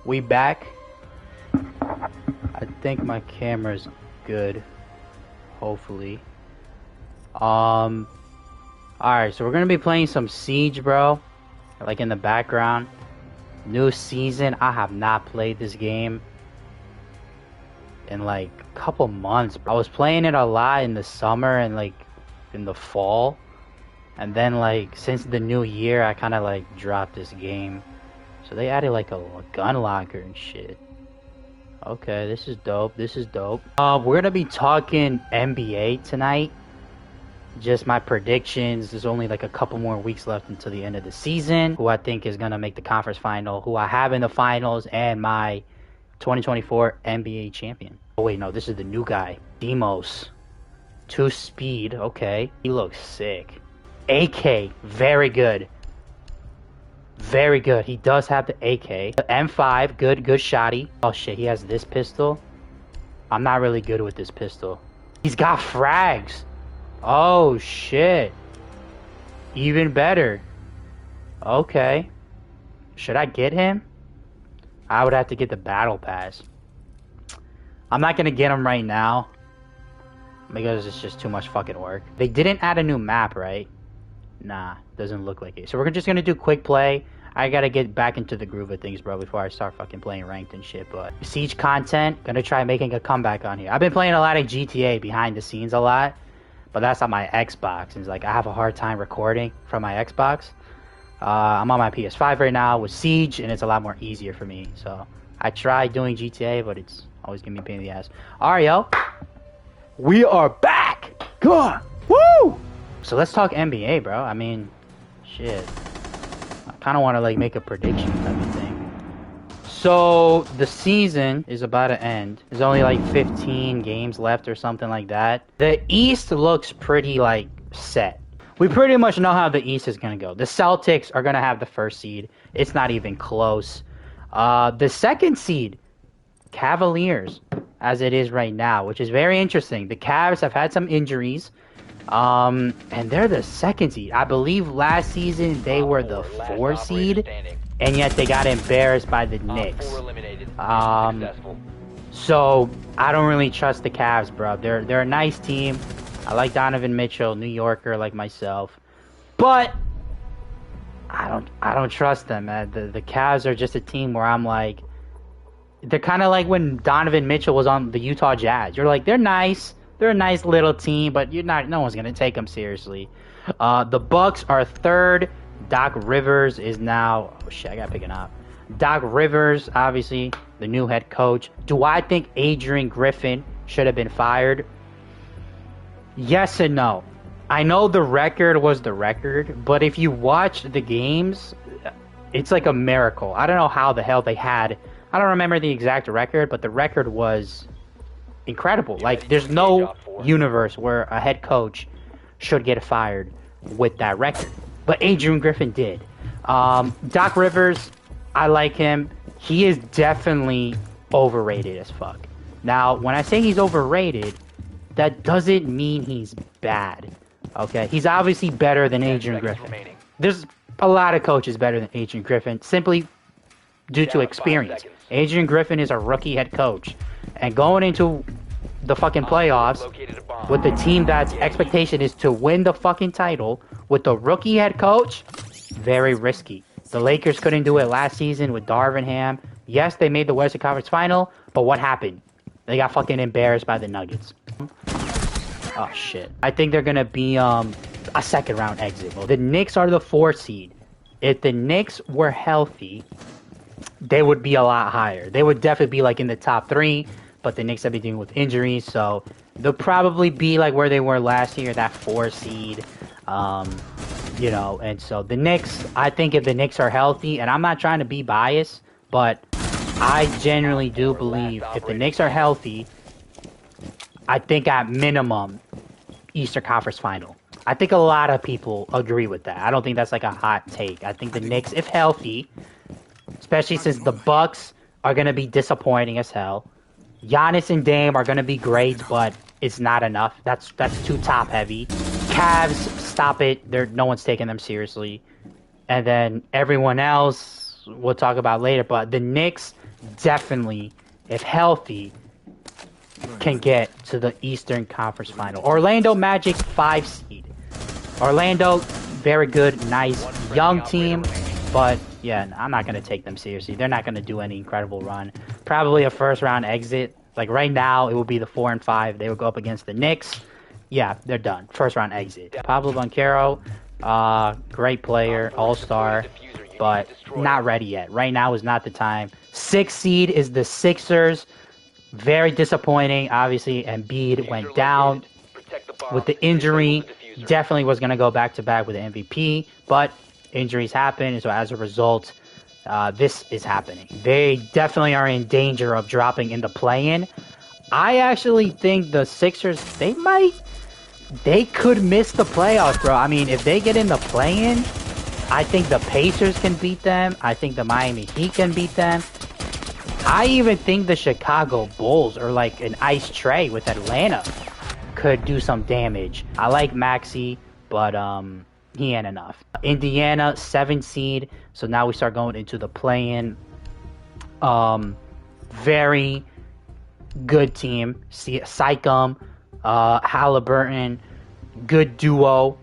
We back. I think my camera's good. Hopefully. Alright, so we're gonna be playing some Siege, bro. Like in the background. New season. I have not played this game in like a couple months. I was playing it a lot in the summer and like in the fall. And then like since the new year I kinda like dropped this game. So they added like a gun locker and shit. Okay, this is dope. This is dope. We're gonna be talking NBA tonight. Just my predictions. There's only like a couple more weeks left until the end of the season. Who I think is gonna make the conference final. Who I have in the finals, and my 2024 NBA champion. Oh wait, no, this is the new guy. Demos. 2 speed. Okay, he looks sick. AK, very good. Very good. He does have the AK. The M5, good shotty. Oh shit, he has this pistol. I'm not really good with this pistol. He's got frags. Oh shit. Even better. Okay. Should I get him? I would have to get the battle pass. I'm not gonna get him right now because it's just too much fucking work. They didn't add a new map, right? Nah, doesn't look like it. So we're just gonna do quick play. I gotta get back into the groove of things, bro, before I start fucking playing ranked and shit. But Siege content, gonna try making a comeback on here. I've been playing a lot of GTA behind the scenes a lot, but that's on my Xbox. And it's like I have a hard time recording from my Xbox. I'm on my PS5 right now with Siege, and it's a lot more easier for me. So I tried doing GTA, but it's always giving me a pain in the ass. Alright, yo. We are back! Come on! Woo! So let's talk NBA, bro. I mean, shit. I kind of want to like make a prediction type of thing. So the season is about to end. There's only like 15 games left or something like that. The East looks pretty like set. We pretty much know how the East is going to go. The Celtics are going to have the first seed. It's not even close. The second seed, Cavaliers, as it is right now, which is very interesting. The Cavs have had some injuries. And they're the second seed. I believe last season they were the 4 seed, and yet they got embarrassed by the Knicks. So I don't really trust the Cavs, bro. They're a nice team. I like Donovan Mitchell, New Yorker like myself, but I don't trust them, man. The Cavs are just a team where I'm like, they're kind of like when Donovan Mitchell was on the Utah Jazz. You're like, they're nice. They're a nice little team, but no one's gonna take them seriously. The Bucks are third. Doc Rivers is now. Oh shit, I gotta pick it up. Doc Rivers, obviously the new head coach. Do I think Adrian Griffin should have been fired? Yes and no. I know the record was the record, but if you watch the games, it's like a miracle. I don't know how the hell they had. I don't remember the exact record, but the record was incredible. Like, there's no universe where a head coach should get fired with that record, but Adrian Griffin did. Doc Rivers, I like him. He is definitely overrated as fuck. Now, when I say he's overrated, that doesn't mean he's bad. Okay, he's obviously better than Adrian Griffin. There's a lot of coaches better than Adrian Griffin, simply due to experience. Adrian Griffin is a rookie head coach, and going into the fucking playoffs with the team that's expectation is to win the fucking title with the rookie head coach, very risky. The Lakers couldn't do it last season with Darvin Ham. Yes, they made the Western Conference final, but what happened? They got fucking embarrassed by the Nuggets. Oh shit. I think they're gonna be a second round exit. The Knicks are the 4 seed. If the Knicks were healthy, they would be a lot higher. They would definitely be like in the top 3. But the Knicks have been dealing with injuries, so they'll probably be like where they were last year, that 4 seed. You know, and so the Knicks, I think if the Knicks are healthy, and I'm not trying to be biased, but I genuinely do believe if the Knicks are healthy, I think at minimum, Eastern Conference Final. I think a lot of people agree with that. I don't think that's like a hot take. I think the Knicks, if healthy, especially since the Bucks are going to be disappointing as hell. Giannis and Dame are going to be great, but it's not enough. That's too top heavy. Cavs, stop it. No one's taking them seriously. And then everyone else, we'll talk about later. But the Knicks definitely, if healthy, can get to the Eastern Conference Final. Orlando Magic 5 seed. Orlando, very good, nice, young team, but yeah, I'm not going to take them seriously. They're not going to do any incredible run. Probably a first round exit. Like right now, it would be the 4 and 5. They would go up against the Knicks. Yeah, they're done. First round exit. Pablo Banchero, great player, all-star, but not ready yet. Right now is not the time. 6th seed is the Sixers. Very disappointing. Obviously, Embiid went down with the injury. Definitely was going to go back-to-back with the MVP, but injuries happen, and so as a result, this is happening. They definitely are in danger of dropping in the play-in. I actually think the Sixers, they could miss the playoffs, bro. I mean, if they get in the play-in, I think the Pacers can beat them. I think the Miami Heat can beat them. I even think the Chicago Bulls or like an ice tray with Atlanta could do some damage. I like Maxey, but he ain't enough. Indiana, 7 seed. So now we start going into the play-in. Very good team. Sycam, Halliburton, good duo.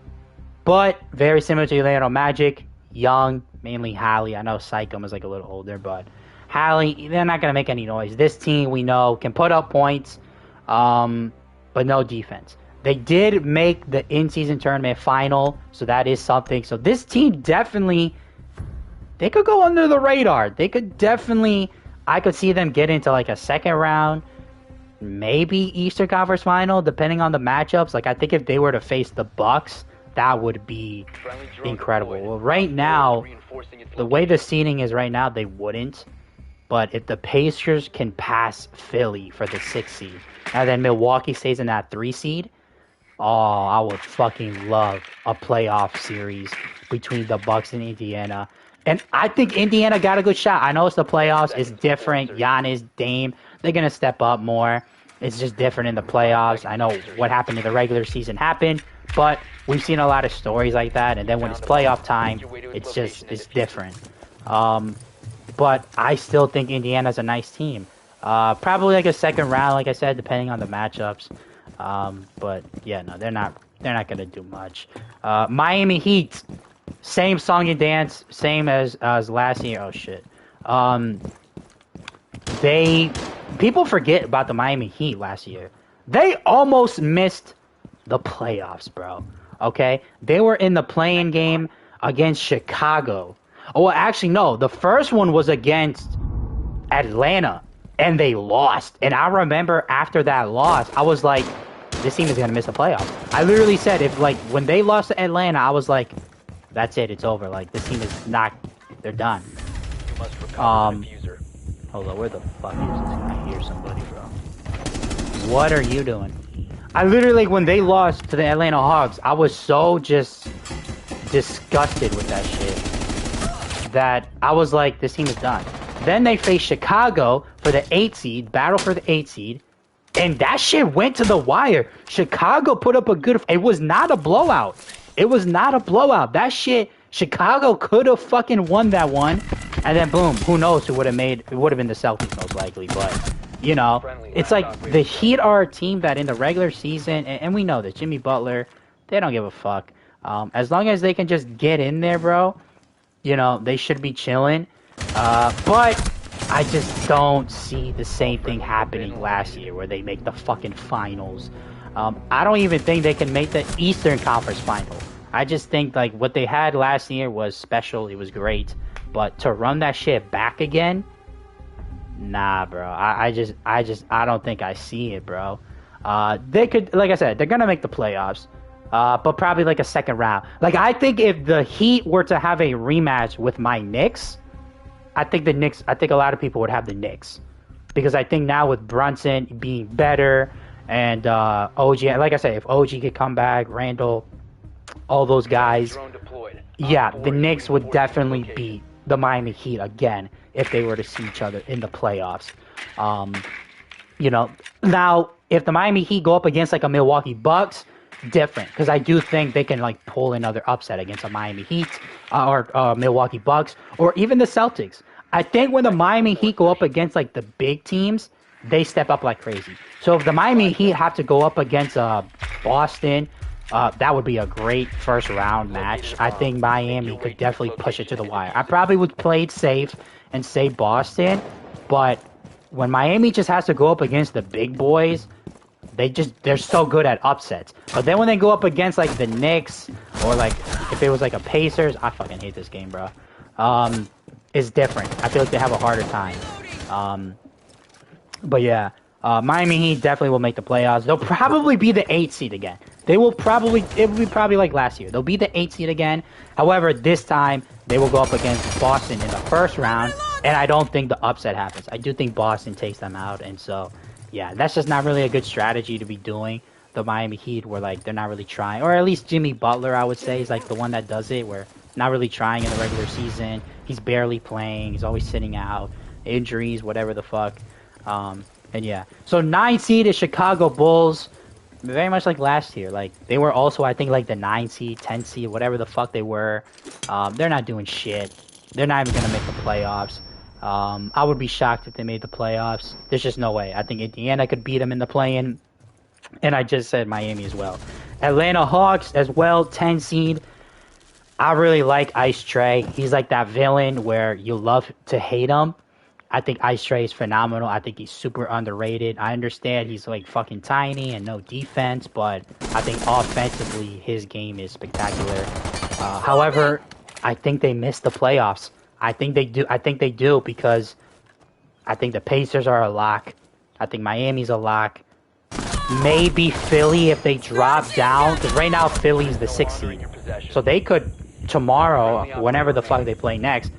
But very similar to Orlando Magic. Young, mainly Hallie. I know Sycam is like a little older, but Hallie, they're not going to make any noise. This team, we know, can put up points, but no defense. They did make the in-season tournament final, so that is something. So this team definitely, they could go under the radar. They could definitely, I could see them get into like a second round, maybe Eastern Conference final, depending on the matchups. Like I think if they were to face the Bucks, that would be incredible. Well, right now, the way the seeding is right now, they wouldn't. But if the Pacers can pass Philly for the 6th seed, and then Milwaukee stays in that 3 seed, oh, I would fucking love a playoff series between the Bucks and Indiana. And I think Indiana got a good shot. I know it's the playoffs. It's different. Giannis, Dame, they're going to step up more. It's just different in the playoffs. I know what happened in the regular season happened, but we've seen a lot of stories like that. And then when it's playoff time, it's different. But I still think Indiana's a nice team. Probably like a second round, like I said, depending on the matchups. But yeah, no, they're not gonna do much. Miami Heat, same song and dance, same as last year. Oh shit. People forget about the Miami Heat last year. They almost missed the playoffs, bro. Okay, they were in the play-in game against Chicago. Oh, well, actually, no. The first one was against Atlanta, and they lost. And I remember after that loss, I was like, this team is going to miss the playoffs. I literally said, when they lost to Atlanta, I was like, that's it. It's over. Like, this team is not, they're done. Hold on. Where the fuck is this? I hear somebody, bro. What are you doing? I literally, when they lost to the Atlanta Hawks, I was so just disgusted with that shit that I was like, this team is done. Then they faced Chicago for the 8 seed, battle for the 8 seed, and that shit went to the wire. Chicago put up a good, it was not a blowout. It was not a blowout. That shit, Chicago could have fucking won that one, and then boom, who knows who would have made, it would have been the Celtics most likely, but, you know, it's like the Heat are a team that in the regular season, and we know this, Jimmy Butler, they don't give a fuck. As long as they can just get in there, bro, you know, they should be chilling. But I just don't see the same thing happening last year where they make the fucking finals. I don't even think they can make the Eastern Conference final. I just think like what they had last year was special. It was great. But to run that shit back again, nah, bro. I don't think I see it, bro. They could, like I said, they're gonna make the playoffs. But probably like a second round. Like, I think if the Heat were to have a rematch with my Knicks, I think a lot of people would have the Knicks. Because I think now with Brunson being better and OG, like I said, if OG could come back, Randall, all those guys, yeah, the Knicks would definitely beat the Miami Heat again if they were to see each other in the playoffs. You know, now, if the Miami Heat go up against like a Milwaukee Bucks, different, because I do think they can like pull another upset against a Miami Heat or Milwaukee Bucks or even the Celtics. I think when the Miami Heat go up against like the big teams, they step up like crazy. So if the Miami Heat have to go up against Boston, that would be a great first round match. I think Miami could definitely push it to the wire. I probably would play it safe and say Boston, but when Miami just has to go up against the big boys, they're so good at upsets. But then when they go up against like the Knicks or like if it was like a Pacers, I fucking hate this game, bro. It's different. I feel like they have a harder time. But yeah, Miami Heat definitely will make the playoffs. They'll probably be the 8th seed again. It will be probably like last year. They'll be the 8th seed again. However, this time they will go up against Boston in the first round, and I don't think the upset happens. I do think Boston takes them out, and so yeah, that's just not really a good strategy to be doing. The Miami Heat, where like they're not really trying, or at least Jimmy Butler, I would say, is like the one that does it, where not really trying in the regular season. He's barely playing. He's always sitting out, injuries, whatever the fuck. And yeah, so 9th seed is Chicago Bulls. Very much like last year. Like they were also, I think, like the 9 seed, 10 seed, whatever the fuck they were. They're not doing shit. They're not even gonna make the playoffs. I would be shocked if they made the playoffs. There's just no way. I think Indiana could beat them in the play-in. And I just said Miami as well. Atlanta Hawks as well, 10 seed. I really like Ice Trae. He's like that villain where you love to hate him. I think Ice Trae is phenomenal. I think he's super underrated. I understand he's like fucking tiny and no defense, but I think offensively his game is spectacular. However, I think they missed the playoffs. I think they do because I think the Pacers are a lock. I think Miami's a lock. Maybe Philly if they drop down, because right now Philly's the 6th seed. So they could tomorrow, whenever the fuck they play next,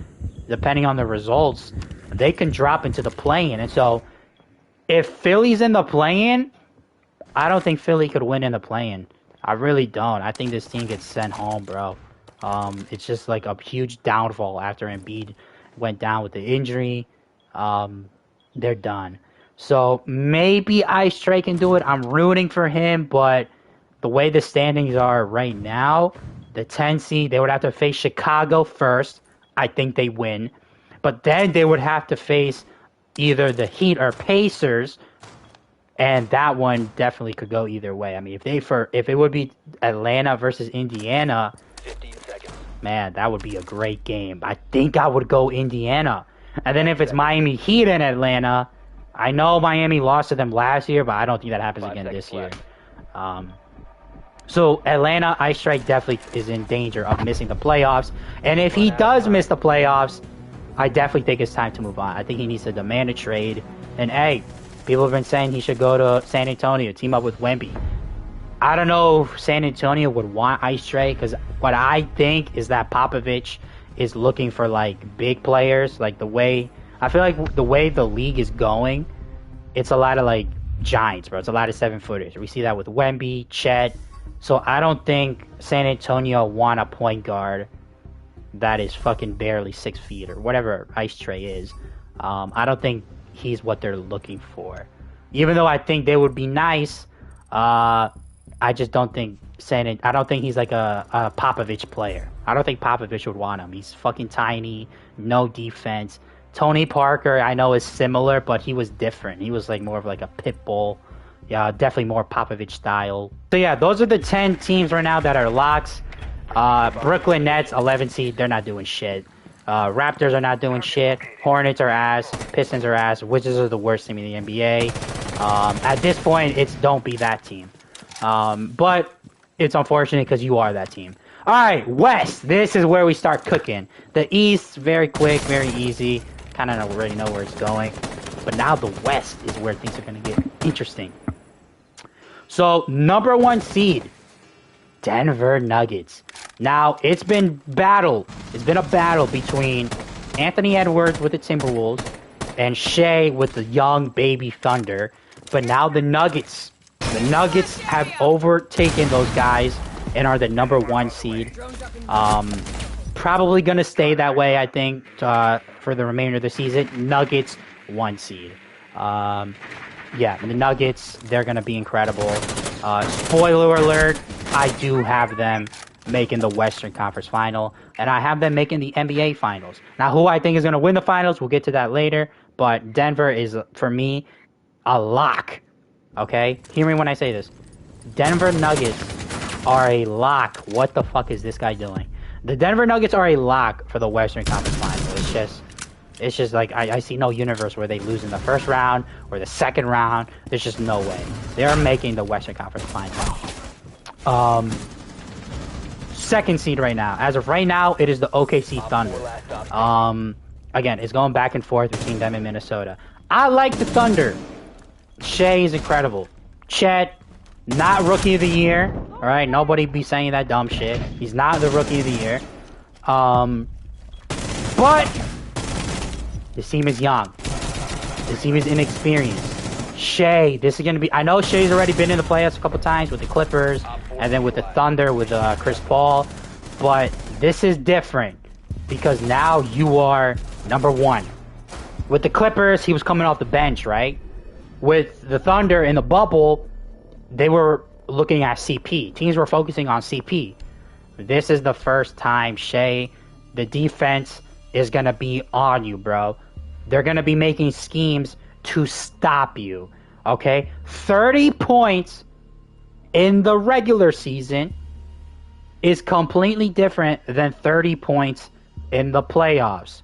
depending on the results, they can drop into the play-in. And so if Philly's in the play-in, I don't think Philly could win in the play-in. I really don't. I think this team gets sent home, bro. It's just like a huge downfall after Embiid went down with the injury. They're done. So maybe Ice Trae can do it. I'm rooting for him, but the way the standings are right now, the 10 seed, they would have to face Chicago first. I think they win. But then they would have to face either the Heat or Pacers, and that one definitely could go either way. I mean, if it would be Atlanta versus Indiana, 15 seconds. Man, that would be a great game. I think I would go Indiana. And then if it's Miami Heat and Atlanta, I know Miami lost to them last year, but I don't think that happens again this year. So Atlanta, Ice Trae definitely is in danger of missing the playoffs. And if he does miss the playoffs, I definitely think it's time to move on. I think he needs to demand a trade. And hey, people have been saying he should go to San Antonio, team up with Wemby. I don't know if San Antonio would want Ice Trae, because what I think is that Popovich is looking for like big players. Like I feel like the way the league is going, it's a lot of like giants, bro. It's a lot of 7-footers. We see that with Wemby, Chet. So I don't think San Antonio want a point guard that is fucking barely 6 feet or whatever Ice Trae is. I don't think he's what they're looking for. Even though I think they would be nice, I just don't think I don't think he's like a Popovich player. I don't think Popovich would want him. He's fucking tiny, no defense. Tony Parker, I know, is similar, but he was different. He was like more of like a pit bull. Yeah, definitely more Popovich style. So yeah, those are the 10 teams right now that are locks. Brooklyn Nets, 11 seed, they're not doing shit. Raptors are not doing shit. Hornets are ass. Pistons are ass. Wizards are the worst team in the NBA. At this point, it's don't be that team. But it's unfortunate because you are that team. All right, West. This is where we start cooking. The East, very quick, very easy. Kind of already know where it's going. But now the West is where things are going to get interesting. So, number 1 seed, Denver Nuggets. Now, it's been a battle between Anthony Edwards with the Timberwolves and Shea with the young baby Thunder. But now the Nuggets have overtaken those guys and are the number 1 seed. Probably going to stay that way, I think, for the remainder of the season. Nuggets, 1 seed. Yeah, the Nuggets, they're going to be incredible. Spoiler alert, I do have them making the Western Conference Final, and I have them making the NBA Finals. Now, who I think is going to win the finals, we'll get to that later, but Denver is, for me, a lock. Okay? Hear me when I say this. Denver Nuggets are a lock. What the fuck is this guy doing? The Denver Nuggets are a lock for the Western Conference Final. It's just like I see no universe where they lose in the first round or the second round. There's just no way. They are making the Western Conference Final. Second seed right now. As of right now, it is the OKC Thunder. Again, it's going back and forth between them and Minnesota. I like the Thunder. Shea is incredible. Chet, not Rookie of the Year. All right, nobody be saying that dumb shit. He's not the Rookie of the Year. But this team is young. This team is inexperienced. Shea, this is gonna be. I know Shea's already been in the playoffs a couple times with the Clippers, and then with the Thunder with Chris Paul. But this is different because now you are number one. With the Clippers, he was coming off the bench, right? With the Thunder in the bubble, they were looking at CP. Teams were focusing on CP. This is the first time, Shea, the defense is going to be on you, bro. They're going to be making schemes to stop you, okay? 30 points in the regular season is completely different than 30 points in the playoffs,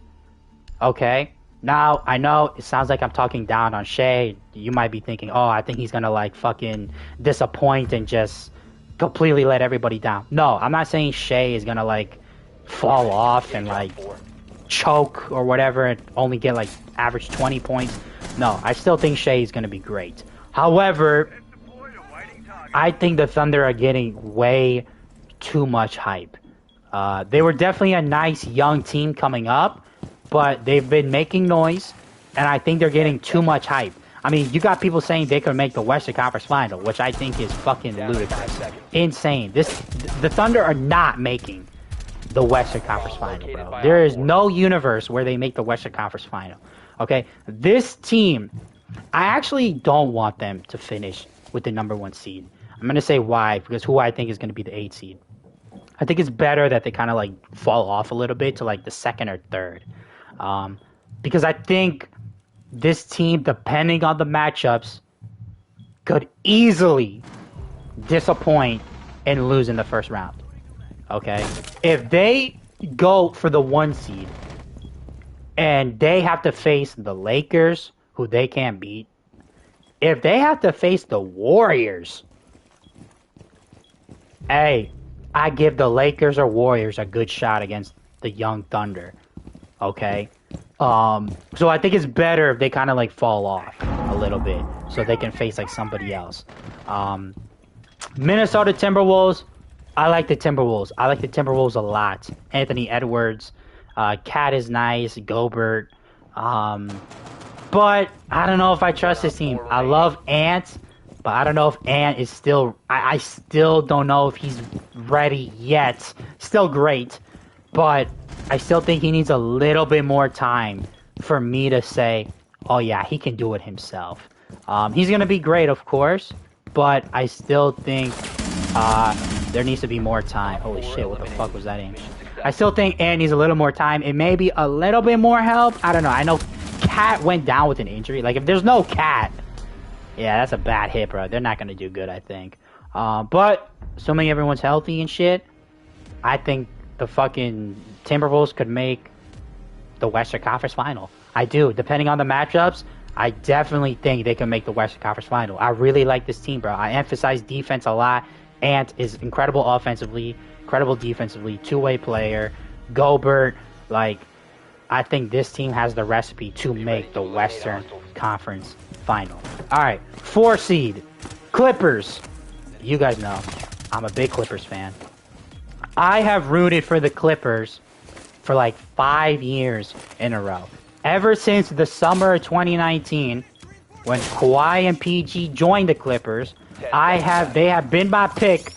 okay? Now, I know it sounds like I'm talking down on Shea. You might be thinking, oh, I think he's going to, like, fucking disappoint and just completely let everybody down. No, I'm not saying Shea is going to, like, fall off and, like, choke or whatever and only get, like, average 20 points. No, I still think Shea is going to be great. However, I think the Thunder are getting way too much hype. They were definitely a nice young team coming up, but they've been making noise, and I think they're getting too much hype. I mean, you got people saying they could make the Western Conference Final, which I think is fucking ludicrous. Insane. The Thunder are not making the Western Conference Final, bro. There is no universe where they make the Western Conference Final. Okay? This team, I actually don't want them to finish with the number one seed. I'm going to say why, because who I think is going to be the 8th seed. I think it's better that they kind of, like, fall off a little bit to, like, the 2nd or 3rd. Because I think this team, depending on the matchups, could easily disappoint and lose in the first round. Okay? If they go for the 1 seed and they have to face the Lakers, who they can't beat, if they have to face the Warriors, hey, I give the Lakers or Warriors a good shot against the young Thunder. Okay? So I think it's better if they kind of, like, fall off a little bit so they can face, like, somebody else. Minnesota Timberwolves, I like the Timberwolves. I like the Timberwolves a lot. Anthony Edwards, Cat is nice, Gobert. But I don't know if I trust this team. I love Ant, but I don't know if Ant is still... I still don't know if he's ready yet. Still great, but I still think he needs a little bit more time for me to say, oh yeah, he can do it himself. He's going to be great, of course, but I still think there needs to be more time. Holy shit, what the fuck was that aim? I still think Ant needs a little more time. It may be a little bit more help. I don't know. I know Cat went down with an injury. Like, if there's no Cat, yeah, that's a bad hit, bro. They're not going to do good, I think. But assuming everyone's healthy and shit, I think the fucking Timberwolves could make the Western Conference Final. I do. Depending on the matchups, I definitely think they can make the Western Conference Final. I really like this team, bro. I emphasize defense a lot. Ant is incredible offensively, incredible defensively, two-way player. Gobert, like, I think this team has the recipe to make the Western Conference Final. All right, 4 seed, Clippers. You guys know, I'm a big Clippers fan. I have rooted for the Clippers for like 5 years in a row. Ever since the summer of 2019, when Kawhi and PG joined the Clippers, they have been my pick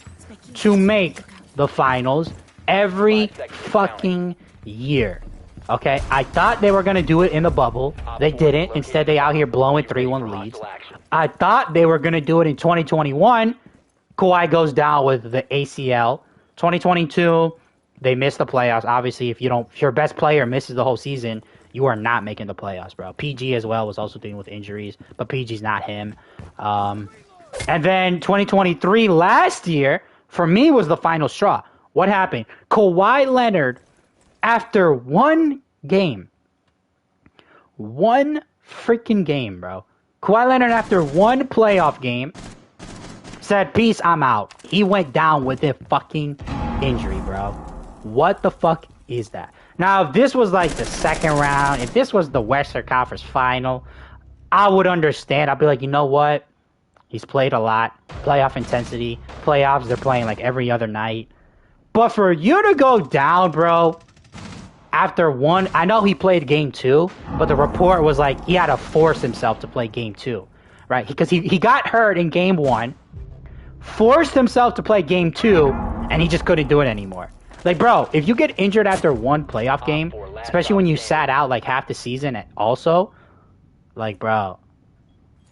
to make the finals every fucking year. Okay, I thought they were going to do it in the bubble. They didn't. Instead, they out here blowing 3-1 leads. I thought they were going to do it in 2021. Kawhi goes down with the ACL. 2022, they missed the playoffs. Obviously, if your best player misses the whole season, you are not making the playoffs, bro. PG as well was also dealing with injuries, but PG's not him. And then 2023, last year, for me, was the final straw. What happened? Kawhi Leonard, after one game, one freaking game, bro. Kawhi Leonard, after one playoff game, said, peace, I'm out. He went down with a fucking injury, bro. What the fuck is that? Now, if this was like the second round, if this was the Western Conference Final, I would understand. I'd be like, you know what? He's played a lot. Playoff intensity. Playoffs, they're playing like every other night. But for you to go down, bro, after one, I know he played game 2, but the report was like he had to force himself to play game 2, right? Because he got hurt in game 1, forced himself to play game 2, and he just couldn't do it anymore. Like, bro, if you get injured after one playoff game, especially when you sat out like half the season also, like, bro,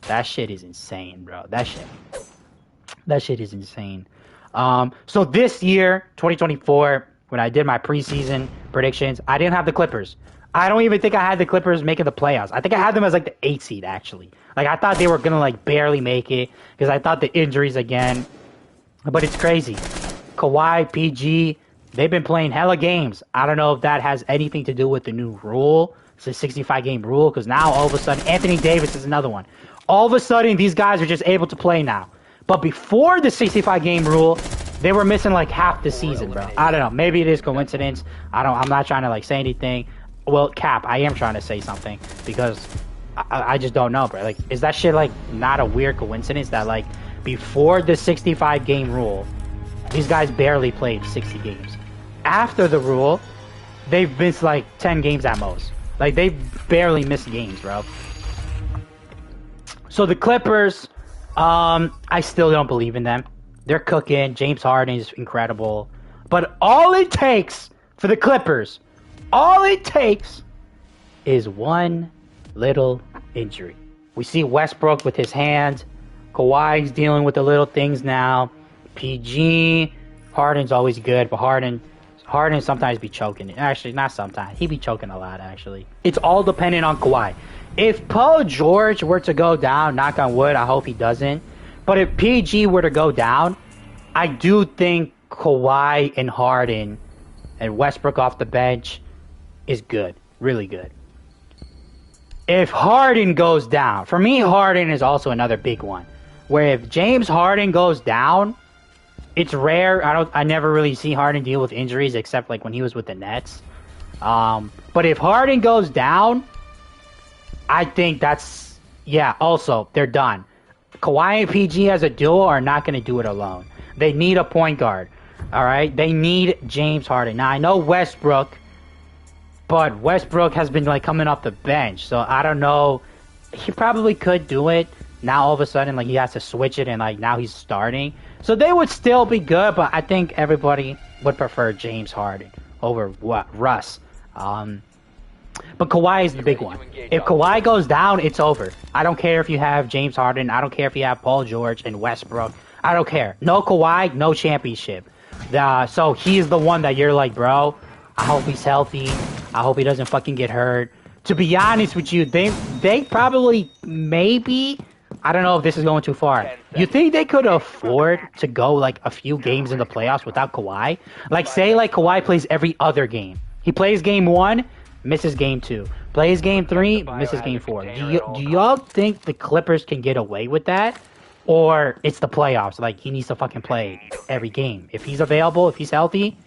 that shit is insane, bro. That shit is insane. So this year, 2024, when I did my preseason predictions, I didn't have the Clippers. I don't even think I had the Clippers making the playoffs. I think I had them as like the 8th seed, actually. Like, I thought they were gonna like barely make it because I thought the injuries again. But it's crazy. Kawhi, PG, they've been playing hella games. I don't know if that has anything to do with the new rule. It's a 65-game rule, because now all of a sudden Anthony Davis is another one. All of a sudden these guys are just able to play now. But before the 65-game rule, they were missing like half the season, bro. I don't know. Maybe it is coincidence. I'm not trying to like say anything. Well, Cap, I am trying to say something because I just don't know, bro. Like, is that shit like not a weird coincidence that like before the 65-game rule, these guys barely played 60 games. After the rule, they've missed like 10 games at most. Like, they barely missed games, bro. So the Clippers, I still don't believe in them. They're cooking. James Harden is incredible. But all it takes for the Clippers, all it takes is one little injury. We see Westbrook with his hand. Kawhi's dealing with the little things now. PG, Harden's always good, but Harden sometimes be choking. Actually, not sometimes. He be choking a lot, actually. It's all dependent on Kawhi. If Paul George were to go down, knock on wood, I hope he doesn't. But if PG were to go down, I do think Kawhi and Harden and Westbrook off the bench is good. Really good. If Harden goes down, for me, Harden is also another big one. Where if James Harden goes down, it's rare. I never really see Harden deal with injuries except like when he was with the Nets. But if Harden goes down, I think that's, yeah, also, they're done. Kawhi and PG as a duo are not going to do it alone. They need a point guard. All right? They need James Harden. Now, I know Westbrook, but Westbrook has been like coming off the bench. So I don't know. He probably could do it. Now all of a sudden, like, he has to switch it and like now he's starting. So they would still be good, but I think everybody would prefer James Harden over Russ. But Kawhi is the big one. If Kawhi goes down, it's over. I don't care if you have James Harden. I don't care if you have Paul George and Westbrook. I don't care. No Kawhi, no championship. So he's the one that you're like, bro, I hope he's healthy. I hope he doesn't fucking get hurt. To be honest with you, they probably, maybe, I don't know if this is going too far. You think they could afford to go like a few games in the playoffs without Kawhi? Like, say like Kawhi plays every other game. He plays game 1, misses game 2. Plays game 3, misses game 4. Do y'all think the Clippers can get away with that? Or it's the playoffs, like he needs to fucking play every game. If he's available, if he's healthy,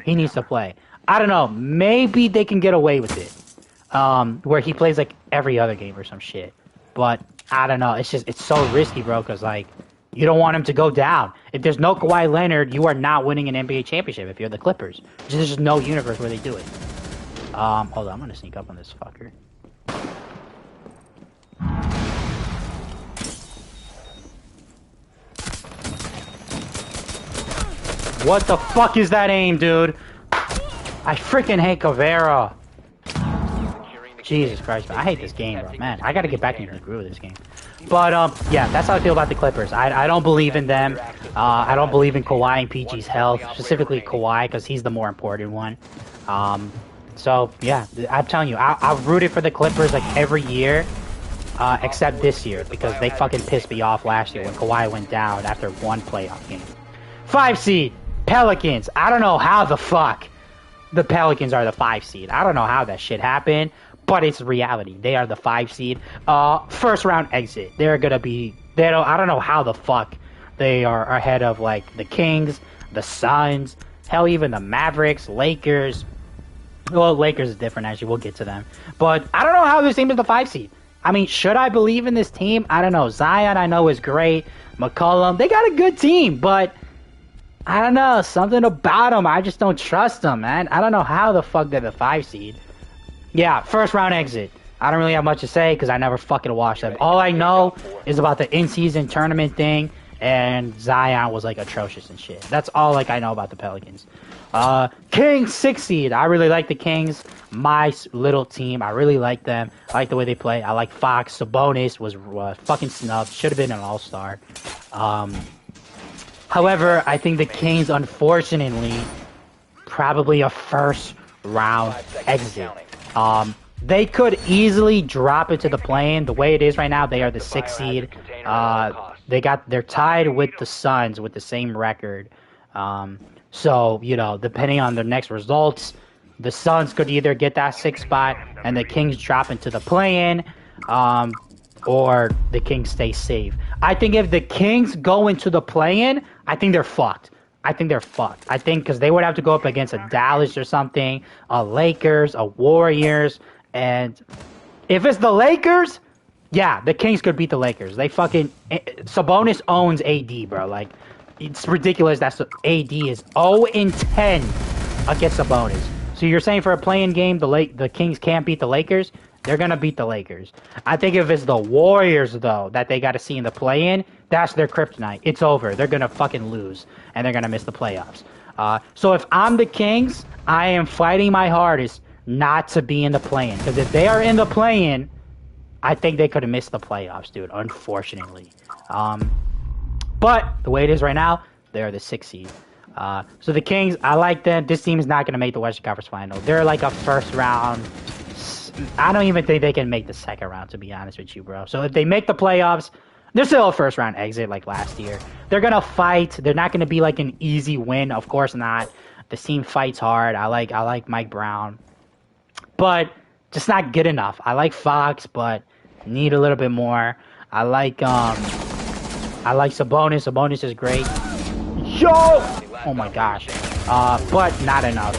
he needs to play. I don't know, maybe they can get away with it. Where he plays like every other game or some shit. But I don't know, it's so risky, bro, because like, you don't want him to go down. If there's no Kawhi Leonard, you are not winning an NBA championship if you're the Clippers. There's just no universe where they do it. Hold on, I'm gonna sneak up on this fucker. What the fuck is that aim, dude? I freaking hate Caveira. Jesus Christ, man. I hate this game, bro. Man, I gotta get back into the groove of this game. But, yeah, that's how I feel about the Clippers. I don't believe in them. I don't believe in Kawhi and PG's health, specifically Kawhi, because he's the more important one. So, yeah, I'm telling you, I've rooted for the Clippers, like, every year, except this year, because they fucking pissed me off last year when Kawhi went down after one playoff game. 5 seed, Pelicans. I don't know how the fuck the Pelicans are the 5 seed. I don't know how that shit happened, but it's reality. They are the 5 seed. First round exit. They're gonna be. I don't know how the fuck they are ahead of like the Kings, the Suns, hell, even the Mavericks, Lakers. Well, Lakers is different actually. We'll get to them, but I don't know how this team is the 5 seed. I mean, should I believe in this team? I don't know. Zion, I know, is great. McCollum, they got a good team, but I don't know, something about them, I just don't trust them, man. I don't know how the fuck they're the 5 seed. Yeah, first round exit. I don't really have much to say because I never fucking watched them. All I know is about the in-season tournament thing, and Zion was like atrocious and shit. That's all like I know about the Pelicans. Kings 6 seed. I really like the Kings. My little team. I really like them. I like the way they play. I like Fox. Sabonis was fucking snubbed. Should have been an all-star. However, I think the Kings, unfortunately, probably a first round exit. They could easily drop into the play-in. The way it is right now, they are the 6th seed. They're tied with the Suns with the same record. So, you know, depending on the next results, the Suns could either get that 6th spot and the Kings drop into the play-in, or the Kings stay safe. I think if the Kings go into the play-in, I think they're fucked. I think because they would have to go up against a Dallas or something, a Lakers, a Warriors, and if it's the Lakers, yeah, the Kings could beat the Lakers. They fucking Sabonis owns AD, bro. Like, it's ridiculous that AD is 0-10 against Sabonis. So you're saying for a play-in game, the Kings can't beat the Lakers? They're going to beat the Lakers. I think if it's the Warriors, though, that they got to see in the play-in, that's their kryptonite. It's over. They're going to fucking lose, and they're going to miss the playoffs. So if I'm the Kings, I am fighting my hardest not to be in the play-in. Because if they are in the play-in, I think they could have missed the playoffs, dude, unfortunately. But the way it is right now, they're the 6th seed. So the Kings, I like them. This team is not going to make the Western Conference Final. They're like a first round. I don't even think they can make the second round, to be honest with you, bro. So if they make the playoffs, they're still a first round exit like last year. They're going to fight. They're not going to be like an easy win. Of course not. The team fights hard. I like Mike Brown. But just not good enough. I like Fox, but need a little bit more. I like Sabonis. Sabonis is great. Yo! Oh my gosh. But not enough.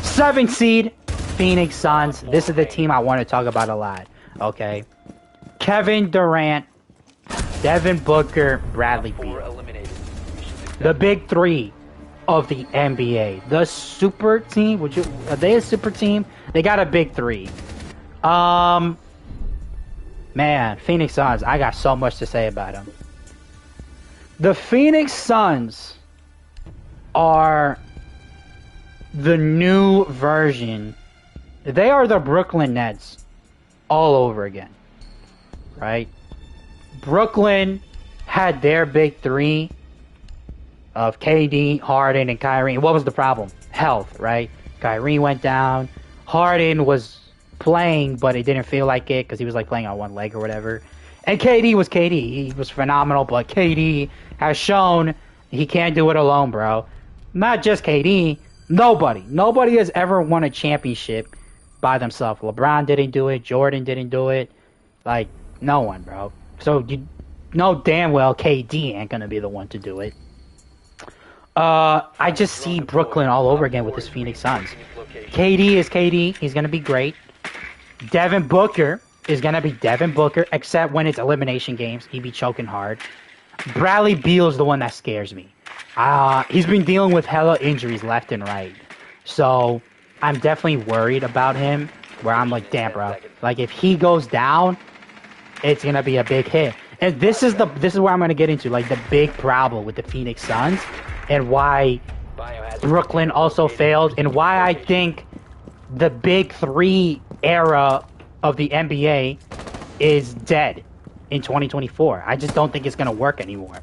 7th seed. Phoenix Suns. This is the team I want to talk about a lot. Okay. Kevin Durant, Devin Booker, Bradley Beal. The big 3 of the NBA. The super team. Are they a super team? They got a big 3. Man, Phoenix Suns. I got so much to say about them. The Phoenix Suns are the new version. They are the Brooklyn Nets all over again, right? Brooklyn had their big 3 of KD, Harden, and Kyrie. And what was the problem? Health, right? Kyrie went down. Harden was playing, but it didn't feel like it because he was like playing on one leg or whatever. And KD was KD. He was phenomenal, but KD has shown he can't do it alone, bro. Not just KD. Nobody has ever won a championship by themselves. LeBron didn't do it. Jordan didn't do it. Like, no one, bro. So you know damn well KD ain't gonna be the one to do it. I just see Brooklyn all over again with this Phoenix Suns. KD is KD. He's gonna be great. Devin Booker is gonna be Devin Booker, except when it's elimination games. He be choking hard. Bradley Beal is the one that scares me. He's been dealing with hella injuries left and right. So I'm definitely worried about him, where I'm like, damn, bro. Like, if he goes down, it's going to be a big hit. And this is where I'm going to get into, like, the big problem with the Phoenix Suns and why Brooklyn also failed and why I think the big 3 era of the NBA is dead in 2024. I just don't think it's gonna work anymore.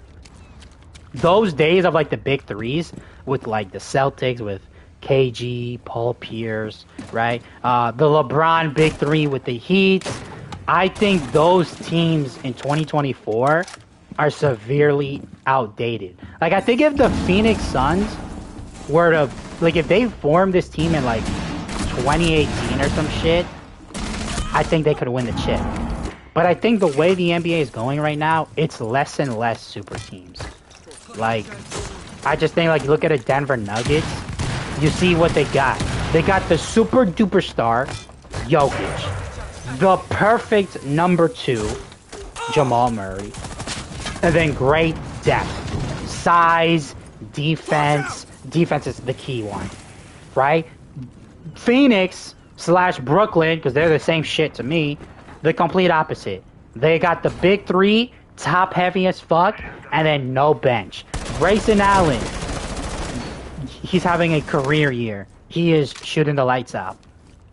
Those days of like the big threes with like the Celtics with KG, Paul Pierce, right? The LeBron big three with the Heat. I think those teams in 2024 are severely outdated. Like, I think if the Phoenix Suns were to, like, if they formed this team in like 2018 or some shit, I think they could win the chip. But I think the way the NBA is going right now, it's less and less super teams. Like, I just think, like, look at a Denver Nuggets. You see what they got. They got the super duper star, Jokic. The perfect number 2, Jamal Murray. And then great depth. Size, defense. Defense is the key one. Right? Phoenix / Brooklyn, because they're the same shit to me, the complete opposite. They got the big 3, top heavy as fuck, and then no bench. Grayson Allen, he's having a career year. He is shooting the lights out.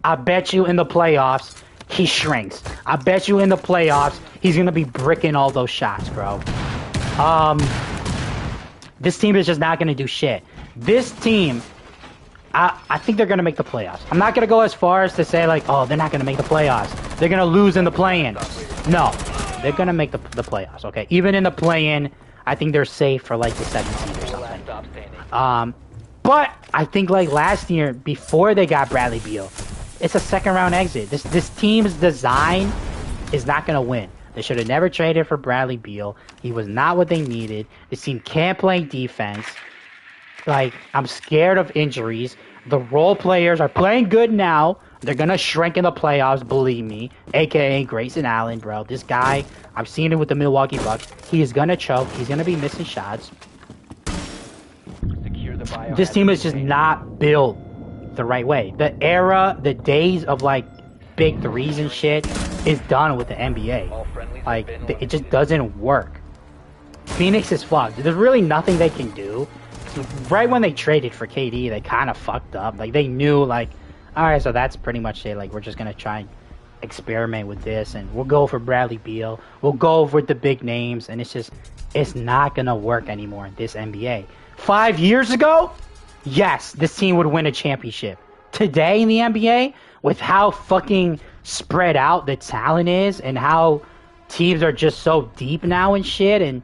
I bet you in the playoffs, he shrinks. I bet you in the playoffs, he's going to be bricking all those shots, bro. This team is just not going to do shit. This team, I think they're going to make the playoffs. I'm not going to go as far as to say, like, oh, they're not going to make the playoffs. They're going to lose in the play-in. No, they're going to make the playoffs, okay? Even in the play-in, I think they're safe for, like, the 7th seed or something. But I think, like, last year, before they got Bradley Beal, it's a second-round exit. This team's design is not going to win. They should have never traded for Bradley Beal. He was not what they needed. This team can't play defense. Like, I'm scared of injuries. The role players are playing good now. They're going to shrink in the playoffs, believe me. A.K.A. Grayson Allen, bro. This guy, I've seen it with the Milwaukee Bucks. He is going to choke. He's going to be missing shots. This team is just not built the right way. The era, the days of, like, big threes and shit is done with the NBA. Like, it just doesn't work. Phoenix is fucked. There's really nothing they can do. Right when they traded for KD, they kind of fucked up. Like, they knew, like, alright, so that's pretty much it. Like, we're just going to try and experiment with this, and we'll go for Bradley Beal. We'll go with the big names, and it's not going to work anymore in this NBA. 5 years ago, yes, this team would win a championship. Today in the NBA, with how fucking spread out the talent is, and how teams are just so deep now and shit, and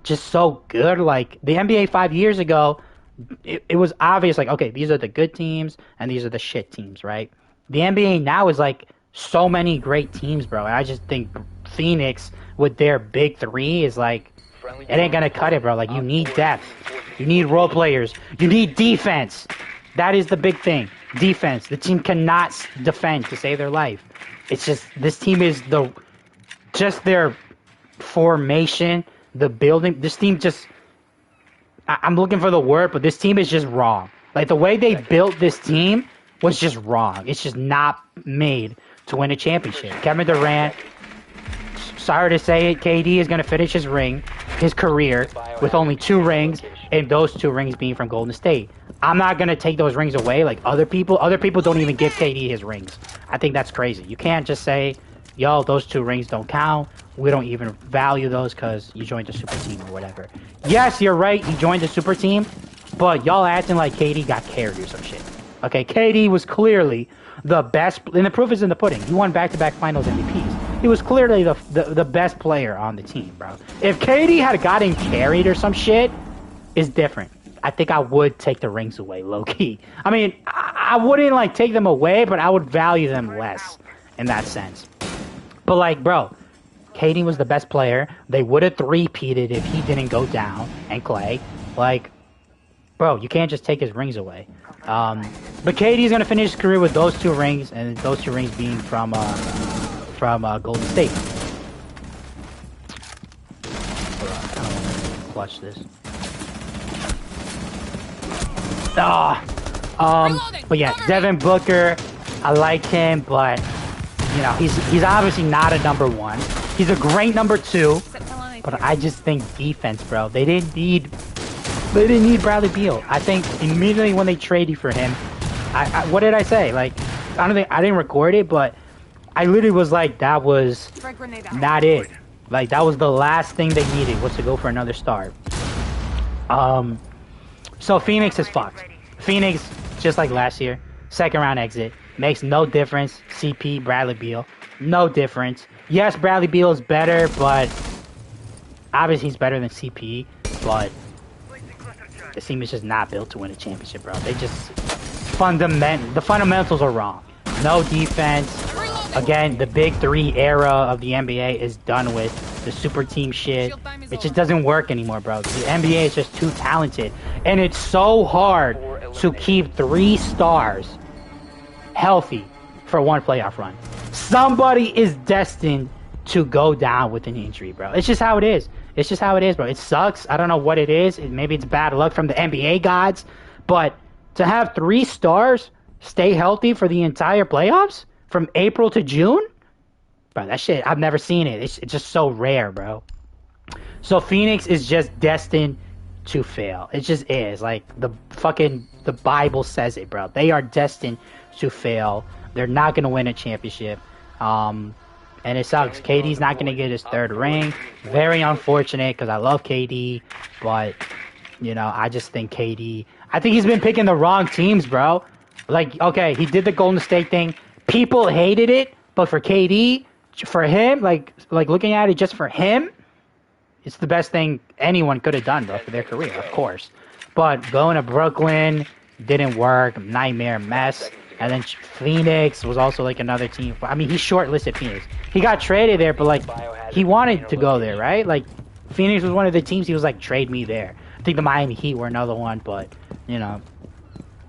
just so good. Like, the NBA 5 years ago, it was obvious, like, okay, these are the good teams and these are the shit teams, right? The NBA now is like so many great teams, bro. And I just think Phoenix with their big 3 is like, it ain't gonna cut it, bro. Like, you need depth, you need role players, you need defense. That is the big thing. Defense. The team cannot defend to save their life. It's just, this team is just their formation. The building, this team just, I'm looking for the word, but this team is just wrong. Like, the way they built this team was just wrong. It's just not made to win a championship. Kevin Durant, sorry to say it, KD is going to finish his career with only 2 rings, and those 2 rings being from Golden State. I'm not going to take those rings away like other people. Other people don't even give KD his rings. I think that's crazy. You can't just say, yo, those 2 rings don't count. We don't even value those because you joined the super team or whatever. Yes, you're right. He joined the super team, but y'all acting like KD got carried or some shit. Okay, KD was clearly the best, and the proof is in the pudding. He won back-to-back Finals MVPs. He was clearly the best player on the team, bro. If KD had gotten carried or some shit, it's different. I think I would take the rings away, low-key. I mean, I wouldn't, like, take them away, but I would value them less in that sense. But, like, bro, KD was the best player. They would have three-peated if he didn't go down, and Clay. Like, bro, you can't just take his rings away. But KD's going to finish his career with those 2 rings, and those 2 rings being from Golden State. Clutch this. But yeah, Devin Booker, I like him, but, you know, he's obviously not a number 1. He's a great number 2, but I just think defense, bro. They didn't need Bradley Beal. I think immediately when they traded for him, what did I say? Like, I didn't record it, but I literally was like, that was not it. Like, that was the last thing they needed, was to go for another star. So Phoenix is fucked. Phoenix, just like last year, second round exit. Makes no difference. CP, Bradley Beal. No difference. Yes, Bradley Beal is better, but obviously he's better than CP, but the team is just not built to win a championship, bro. They just the fundamentals are wrong. No defense. Again, the big three era of the NBA is done with. The super team shit. It just doesn't work anymore, bro. The NBA is just too talented. And it's so hard to keep 3 stars healthy for one playoff run. Somebody is destined to go down with an injury, bro. It's just how it is. It's just how it is, bro. It sucks. I don't know what it is. Maybe it's bad luck from the NBA gods. But to have 3 stars stay healthy for the entire playoffs from April to June, bro, that shit, I've never seen it. It's just so rare, bro. So Phoenix is just destined to fail. It just is. Like, the Bible says it, bro. They are destined to fail. They're not going to win a championship. And it sucks. KD's not going to get his 3rd ring. Very unfortunate, because I love KD. But, you know, I just think KD... I think he's been picking the wrong teams, bro. Like, okay, he did the Golden State thing. People hated it. But for KD, for him, like looking at it just for him, it's the best thing anyone could have done, bro, for their career, of course. But going to Brooklyn didn't work. Nightmare mess. And then Phoenix was also like another team. I mean, he shortlisted Phoenix. He got traded there, but like he wanted to go there, right? Like Phoenix was one of the teams he was like, trade me there. I think the Miami Heat were another one, but you know,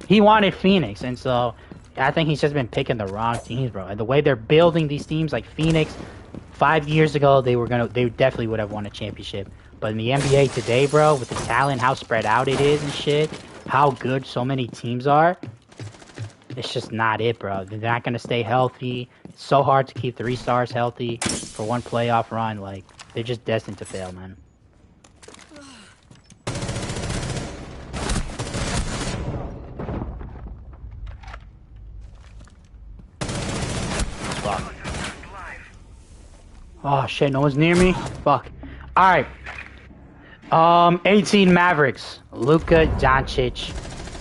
he wanted Phoenix, and so I think he's just been picking the wrong teams, bro. And the way they're building these teams, like Phoenix, 5 years ago they definitely would have won a championship. But in the NBA today, bro, with the talent, how spread out it is and shit, how good so many teams are. It's just not it, bro. They're not going to stay healthy. It's so hard to keep 3 stars healthy for one playoff run. Like, they're just destined to fail, man. Fuck. Oh, shit. No one's near me? Fuck. Alright. 18 Mavericks. Luka Doncic.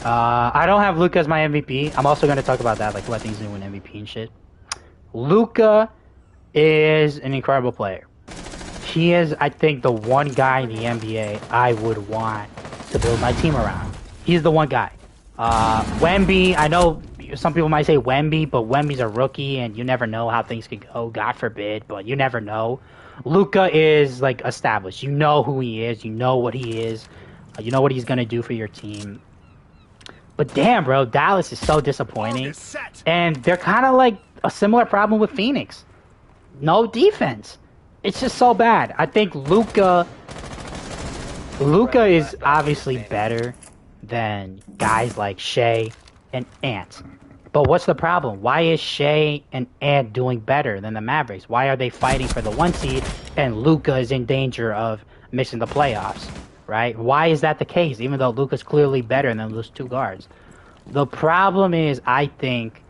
I don't have Luka as my MVP. I'm also going to talk about that, like what things do win MVP and shit. Luka is an incredible player. He is, I think, the one guy in the NBA I would want to build my team around. He's the one guy. Wemby, I know some people might say Wemby, but Wemby's a rookie, and you never know how things could go. God forbid, but you never know. Luka is, like, established. You know who he is. You know what he is. You know what he's going to do for your team. But damn, bro, Dallas is so disappointing. And they're kind of like a similar problem with Phoenix. No defense. It's just so bad. I think Luka is obviously better than guys like Shea and Ant. But what's the problem? Why is Shea and Ant doing better than the Mavericks? Why are they fighting for the 1 seed and Luka is in danger of missing the playoffs? Right? Why is that the case, even though Luka's clearly better than those 2 guards? The problem is, I think,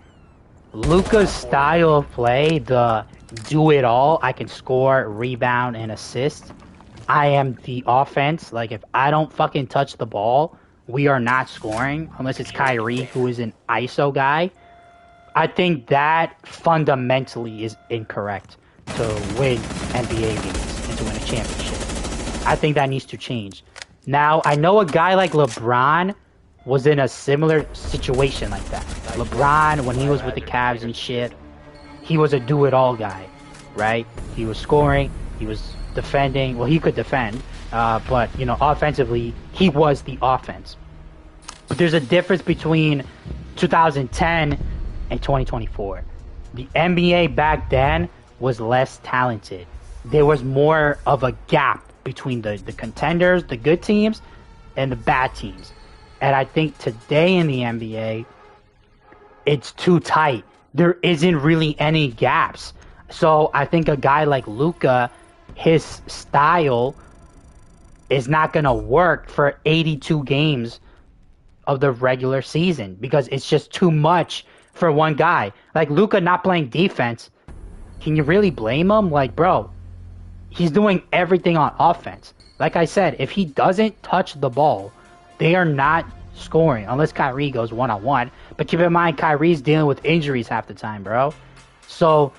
Luka's style of play, the do-it-all, I can score, rebound, and assist. I am the offense. Like, if I don't fucking touch the ball, we are not scoring, unless it's Kyrie, who is an ISO guy. I think that fundamentally is incorrect to win NBA games and to win a championship. I think that needs to change. Now, I know a guy like LeBron was in a similar situation like that. LeBron, when he was with the Cavs and shit, he was a do-it-all guy, right? He was scoring, he was defending. Well, he could defend, but, you know, offensively, he was the offense. But there's a difference between 2010 and 2024. The NBA back then was less talented. There was more of a gap between the contenders, the good teams, and the bad teams. And I think today in the NBA, it's too tight. There isn't really any gaps. So I think a guy like Luka, his style is not going to work for 82 games of the regular season because it's just too much for one guy. Like Luka not playing defense can you really blame him? Like, bro, he's doing everything on offense. Like I said, if he doesn't touch the ball, they are not scoring unless Kyrie goes one-on-one. But keep in mind, Kyrie's dealing with injuries half the time, bro. So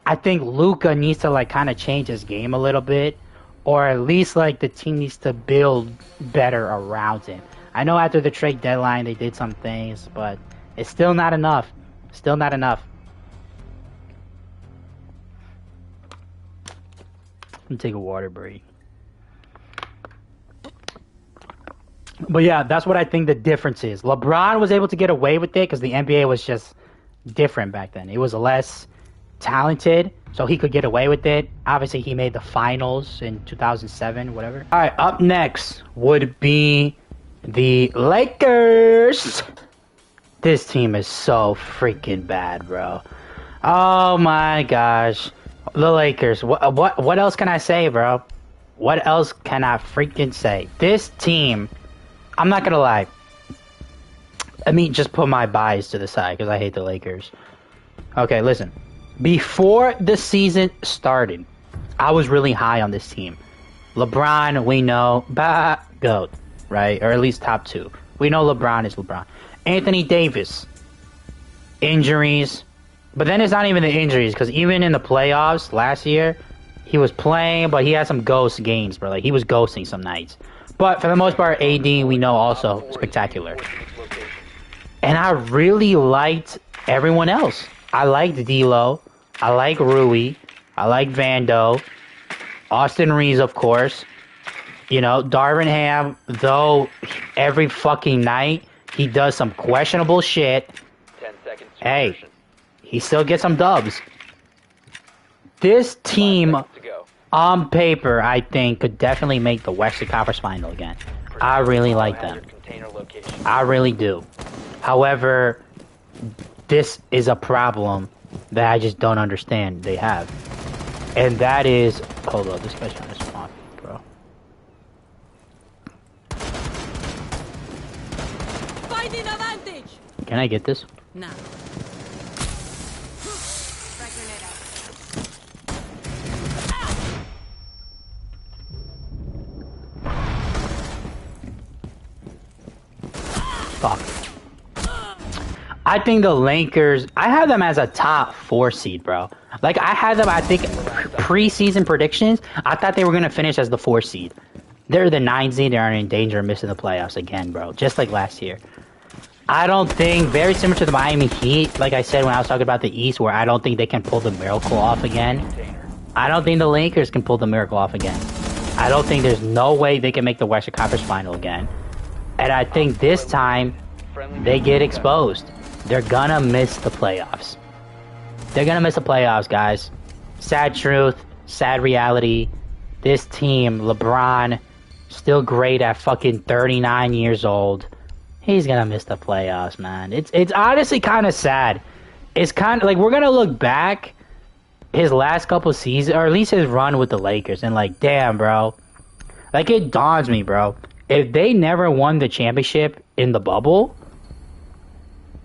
I think Luka needs to like kind of change his game a little bit, or at least like the team needs to build better around him. I know after the trade deadline they did some things, but it's still not enough. Still not enough. Let me take a water break. But yeah, that's what I think the difference is. LeBron was able to get away with it because the NBA was just different back then. It was less talented, so he could get away with it. Obviously, he made the finals in 2007, whatever. All right, up next would be the Lakers. This team is so freaking bad, bro. Oh my gosh. The Lakers. What else can I say, bro? What else can I freaking say? This team, I'm not gonna lie. Let me just put my bias to the side because I hate the Lakers. Okay, listen. Before the season started, I was really high on this team. LeBron, we know, GOAT, right? Or at least top 2. We know LeBron is LeBron. Anthony Davis, injuries. But then it's not even the injuries, because even in the playoffs last year, he was playing, but he had some ghost games, bro. Like, he was ghosting some nights. But for the most part, AD, we know, also spectacular. And I really liked everyone else. I liked D'Lo. I like Rui. I like Vando. Austin Reeves, of course. You know, Darvin Ham, though every fucking night he does some questionable shit. 10 seconds. Hey, he still gets some dubs. This team, on paper, I think, could definitely make the Western Conference Final again. I really like them. I really do. However, this is a problem that I just don't understand they have. And that is... Hold on, this guy's trying to spawn, bro. Finding advantage. Can I get this? No. Fuck. I think the Lakers, I have them as a top 4 seed, bro. Like, I had them, I think, preseason predictions, I thought they were going to finish as the 4 seed. They're the 9 seed, they are in danger of missing the playoffs again, bro. Just like last year. I don't think, very similar to the Miami Heat, like I said when I was talking about the East, where I don't think they can pull the miracle off again. I don't think the Lakers can pull the miracle off again. I don't think there's no way they can make the Western Conference Final again. And I think this time, they get exposed. They're gonna miss the playoffs. They're gonna miss the playoffs, guys. Sad truth, sad reality. This team, LeBron, still great at fucking 39 years old. He's gonna miss the playoffs, man. It's honestly kind of sad. It's kind of like we're gonna look back his last couple seasons, or at least his run with the Lakers, and like, damn, bro. Like, it dawns me, bro. If they never won the championship in the bubble,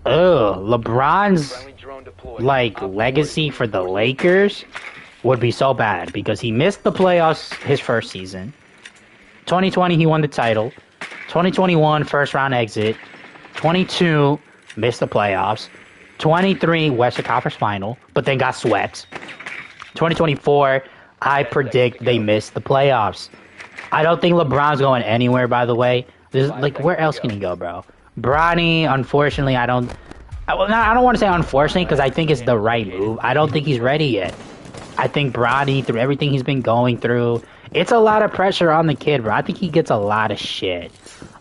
LeBron's like legacy for the Lakers would be so bad because he missed the playoffs his first season. 2020 he won the title. 2021 first round exit. 22 missed the playoffs. 23 Western Conference Final, but then got swept. 2024 I predict they missed the playoffs. I don't think LeBron's going anywhere, by the way. There's, like, where else can he go, bro? Bronny, unfortunately, I don't want to say unfortunately, because I think it's the right move. I don't think he's ready yet. I think Bronny, through everything he's been going through, it's a lot of pressure on the kid, bro. I think he gets a lot of shit.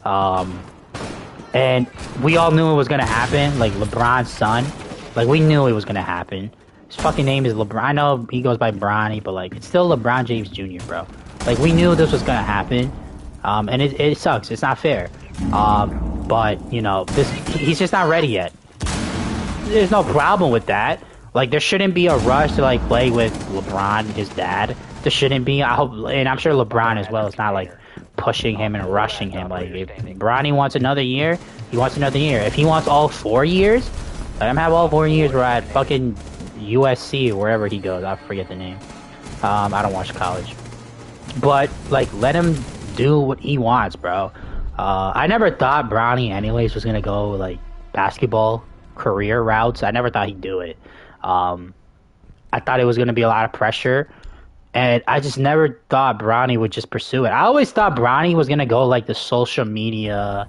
And we all knew it was going to happen, like LeBron's son. Like, we knew it was going to happen. His fucking name is LeBron. I know he goes by Bronny, but, like, it's still LeBron James Jr., bro. Like, we knew this was gonna happen, and it sucks. It's not fair. But, you know, he's just not ready yet. There's no problem with that. Like, there shouldn't be a rush to, like, play with LeBron, his dad. There shouldn't be. I hope, and I'm sure LeBron as well is not, like, pushing him and rushing him. Like, if Bronny wants another year, he wants another year. If he wants all 4 years, let him have all 4 years where I fucking, USC, wherever he goes. I forget the name. I don't watch college. But, like, let him do what he wants, bro. I never thought Bronny, anyways, was going to go, like, basketball career routes. I never thought he'd do it. I thought it was going to be a lot of pressure. And I just never thought Bronny would just pursue it. I always thought Bronny was going to go, like, the social media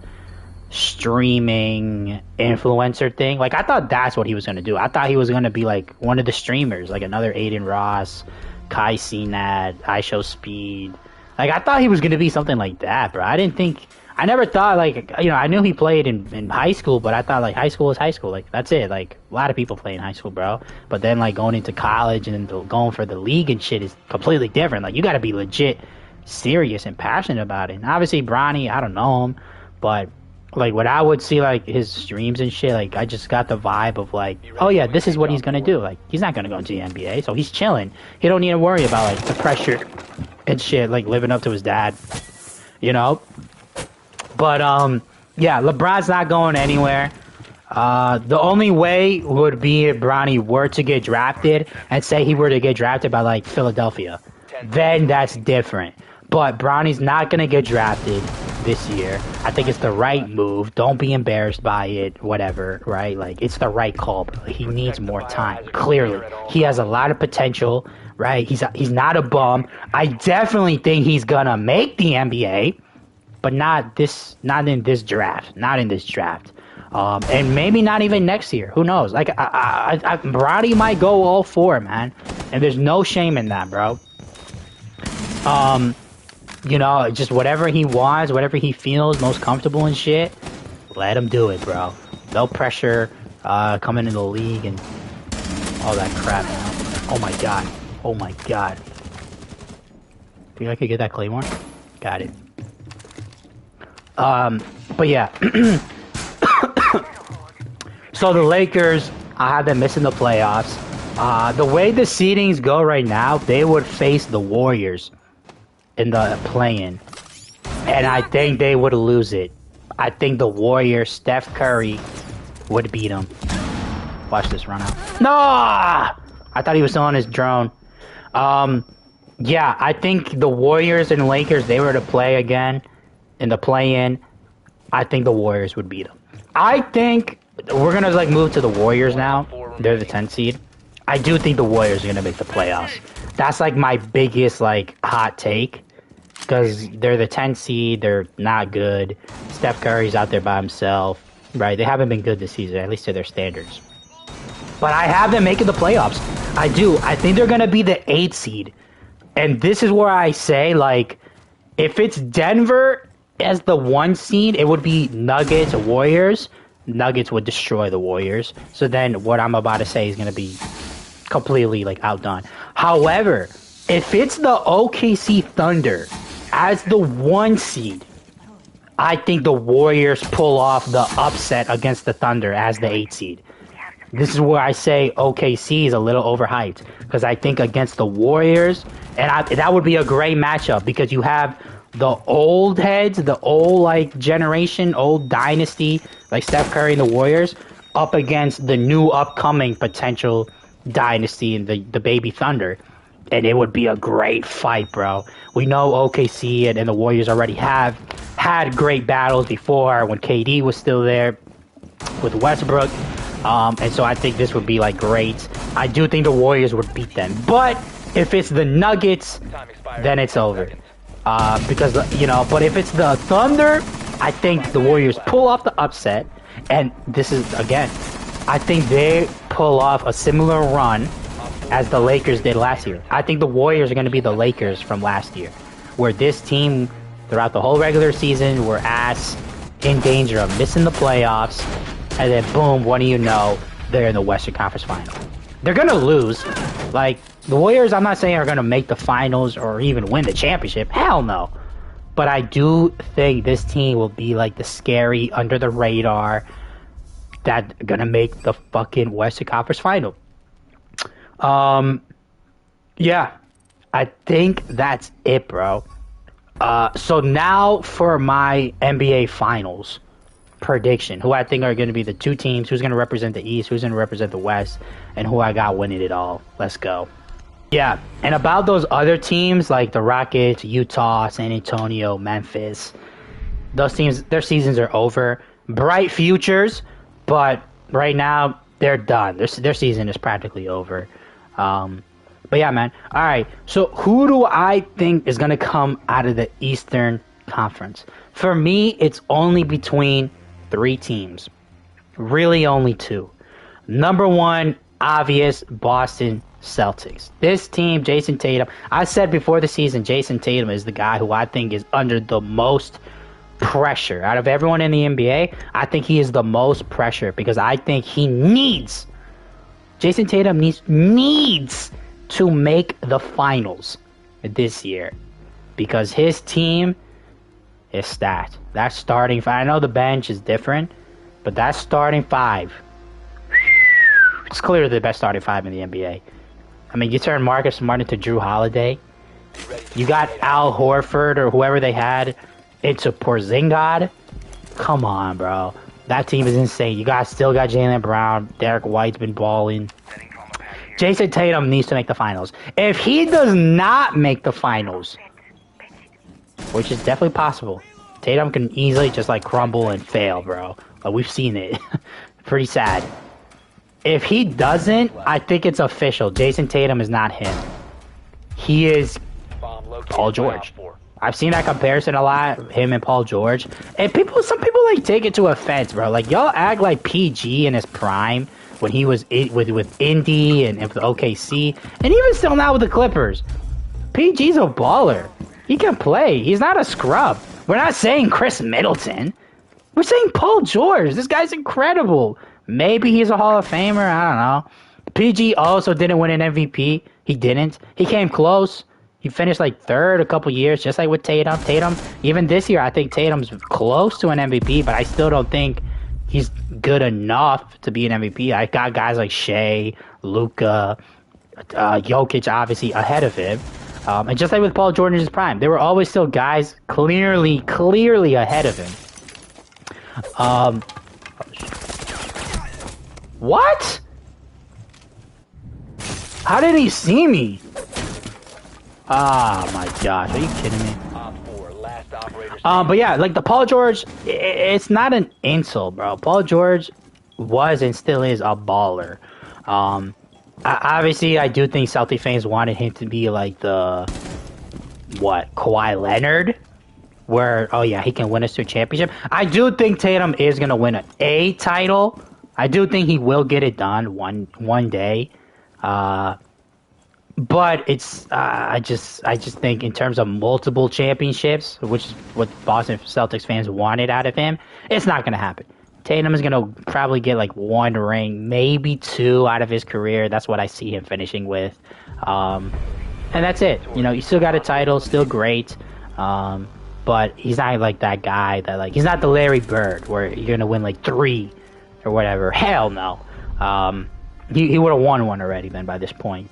streaming influencer thing. Like, I thought that's what he was going to do. I thought he was going to be, like, one of the streamers, like another Aiden Ross, Kai Cenat, iShowSpeed. Like, I thought he was going to be something like that, bro. I never thought, like, you know, I knew he played in high school, but I thought, like, high school is high school. Like, that's it. Like, a lot of people play in high school, bro. But then, like, going into college and then going for the league and shit is completely different. Like, you got to be legit serious and passionate about it. And obviously, Bronny, I don't know him, but, like, when I would see, like, his streams and shit, like, I just got the vibe of, like, oh, yeah, this is what he's going to do. Like, he's not going to go into the NBA, so he's chilling. He don't need to worry about, like, the pressure and shit, like, living up to his dad, you know? But, yeah, LeBron's not going anywhere. The only way would be if Bronny were to get drafted, and say he were to get drafted by, like, Philadelphia. Then that's different. But Bronny's not going to get drafted this year. I think it's the right move. Don't be embarrassed by it, whatever, right? Like, it's the right call, but he needs more time. Clearly, he has a lot of potential, right? He's not a bum. I definitely think he's going to make the NBA. But not in this draft. And maybe not even next year. Who knows? Like, Bronny might go all four, man. And there's no shame in that, bro. You know, just whatever he wants, whatever he feels most comfortable and shit, let him do it, bro. No pressure, coming into the league and all that crap, man. Oh my god. Oh my god. Think I could get that Claymore? Got it. But yeah. So the Lakers, I have them missing the playoffs. The way the seedings go right now, they would face the Warriors in the play-in. And I think they would lose it. I think the Warriors, Steph Curry, would beat them. Watch this run out. No! I thought he was still on his drone. Yeah, I think the Warriors and Lakers, they were to play again in the play-in. I think the Warriors would beat them. I think we're going to, like, move to the Warriors now. They're the 10th seed. I do think the Warriors are going to make the playoffs. That's, like, my biggest, like, hot take. Because they're the 10th seed. They're not good. Steph Curry's out there by himself. Right? They haven't been good this season, at least to their standards. But I have them making the playoffs. I do. I think they're going to be the 8th seed. And this is where I say, like, if it's Denver as the 1 seed, it would be Nuggets, Warriors. Nuggets would destroy the Warriors. So then what I'm about to say is going to be completely, like, outdone. However, if it's the OKC Thunder as the 1 seed, I think the Warriors pull off the upset against the Thunder as the 8 seed. This is where I say OKC is a little overhyped. Because I think against the Warriors, and that would be a great matchup because you have the old heads, the old, like, generation, old dynasty, like Steph Curry and the Warriors, up against the new upcoming potential dynasty and the baby Thunder. And it would be a great fight, bro. We know OKC and the Warriors already have had great battles before when KD was still there with Westbrook. And so I think this would be, like, great. I do think the Warriors would beat them. But if it's the Nuggets, then it's over. Because, you know, but if it's the Thunder, I think the Warriors pull off the upset. And this is, again, I think they pull off a similar run as the Lakers did last year. I think the Warriors are going to be the Lakers from last year, where this team, throughout the whole regular season, were in danger of missing the playoffs. And then, boom, what do you know? They're in the Western Conference Final. They're going to lose. Like, the Warriors, I'm not saying are going to make the finals or even win the championship. Hell no. But I do think this team will be, like, the scary, under the radar, that going to make the fucking Western Conference Final. Yeah. I think that's it, bro. So now for my NBA Finals. prediction, who I think are going to be the two teams, who's going to represent the East, who's going to represent the West, and who I got winning it all. Let's go. Yeah, and about those other teams like the Rockets, Utah, San Antonio, Memphis, those teams, their seasons are over. Bright futures, but right now they're done. Their season is practically over. But yeah, man. All right, so who do I think is going to come out of the Eastern Conference? For me, it's only between 3 teams. Really only 2. Number 1, obvious, Boston Celtics. This team, Jason Tatum, I said before the season, Jason Tatum is the guy who I think is under the most pressure. Out of everyone in the NBA, I think he is the most pressure because I think Jason Tatum needs to make the finals this year because his team is stacked. That starting 5, I know the bench is different, but that starting 5, it's clearly the best starting 5 in the NBA. I mean, you turn Marcus Smart into Drew Holiday. You got Al Horford or whoever they had into Porzingis. Come on, bro. That team is insane. You guys still got Jaylen Brown. Derek White's been balling. Jason Tatum needs to make the finals. If he does not make the finals, which is definitely possible, Tatum can easily just like crumble and fail, bro. We've seen it. Pretty sad. If he doesn't, I think it's official. Jason Tatum is not him. He is Paul George. I've seen that comparison a lot, him and Paul George. And some people like take it to offense, bro. Like y'all act like PG in his prime when he was with Indy and with OKC, and even still now with the Clippers. PG's a baller. He can play. He's not a scrub. We're not saying Chris Middleton. We're saying Paul George. This guy's incredible. Maybe he's a Hall of Famer. I don't know. PG also didn't win an MVP. He didn't. He came close. He finished like 3rd a couple years, just like with Tatum. Even this year, I think Tatum's close to an MVP, but I still don't think he's good enough to be an MVP. I got guys like Shea, Luka, Jokic, obviously, ahead of him. And just like with Paul George in his prime, there were always still guys clearly ahead of him. What? How did he see me? Oh my gosh, are you kidding me? But yeah, like the Paul George, it's not an insult, bro. Paul George was and still is a baller. Obviously, I do think Celtic fans wanted him to be like the Kawhi Leonard, where he can win us to a championship. I do think Tatum is gonna win an A title. I do think he will get it done one day. But it's I just think in terms of multiple championships, which is what Boston Celtics fans wanted out of him, it's not going to happen. Tatum is going to probably get like 1 ring, maybe 2 out of his career. That's what I see him finishing with. And that's it. You know, he still got a title, still great. But he's not like that guy that he's not the Larry Bird where you're going to win like 3 or whatever. Hell no. He would have won one already then by this point.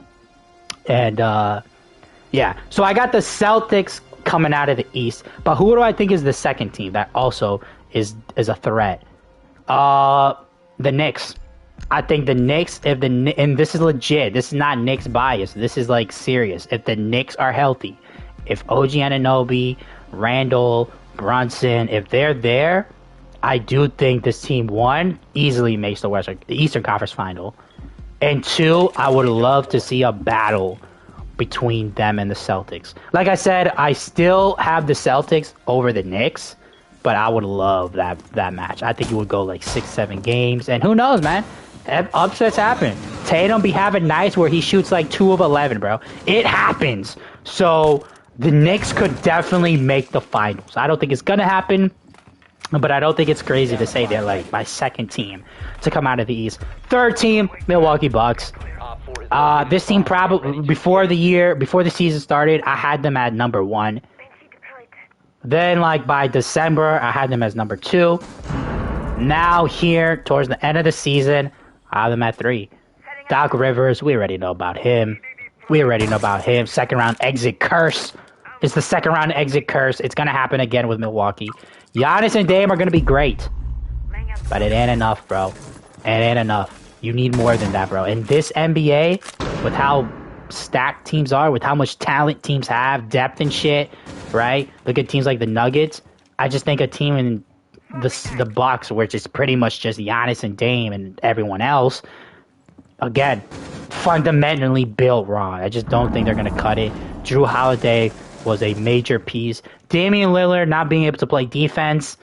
And, so I got the Celtics coming out of the East. But who do I think is the second team that also is a threat? The Knicks. I think the Knicks, and this is legit. This is not Knicks bias. This is, like, serious. If the Knicks are healthy, if OG Anunoby, Randall, Brunson, if they're there, I do think this team, 1, easily makes the Eastern Conference Final. And 2, I would love to see a battle between them and the Celtics. Like I said, I still have the Celtics over the Knicks, but I would love that match. I think it would go like 6-7 games. And who knows, man? Upsets happen. Tatum be having nights where he shoots like 2 of 11, bro. It happens. So the Knicks could definitely make the finals. I don't think it's going to happen. But I don't think it's crazy to say they're like my second team to come out of the East. Third team, Milwaukee Bucks. This team probably before the season started, I had them at number 1. Then like by December, I had them as number 2. Now here towards the end of the season, I have them at 3. Doc Rivers, we already know about him. Second round exit curse. It's the second round exit curse. It's gonna happen again with Milwaukee. Giannis and Dame are going to be great. but it ain't enough, bro. It ain't enough. You need more than that, bro. In this NBA, with how stacked teams are, with how much talent teams have, depth and shit, right? Look at teams like the Nuggets. I just think a team in the Bucks, which is pretty much just Giannis and Dame and everyone else, again, fundamentally built wrong. I just don't think they're going to cut it. Drew Holiday was a major piece. Damian Lillard not being able to play defense,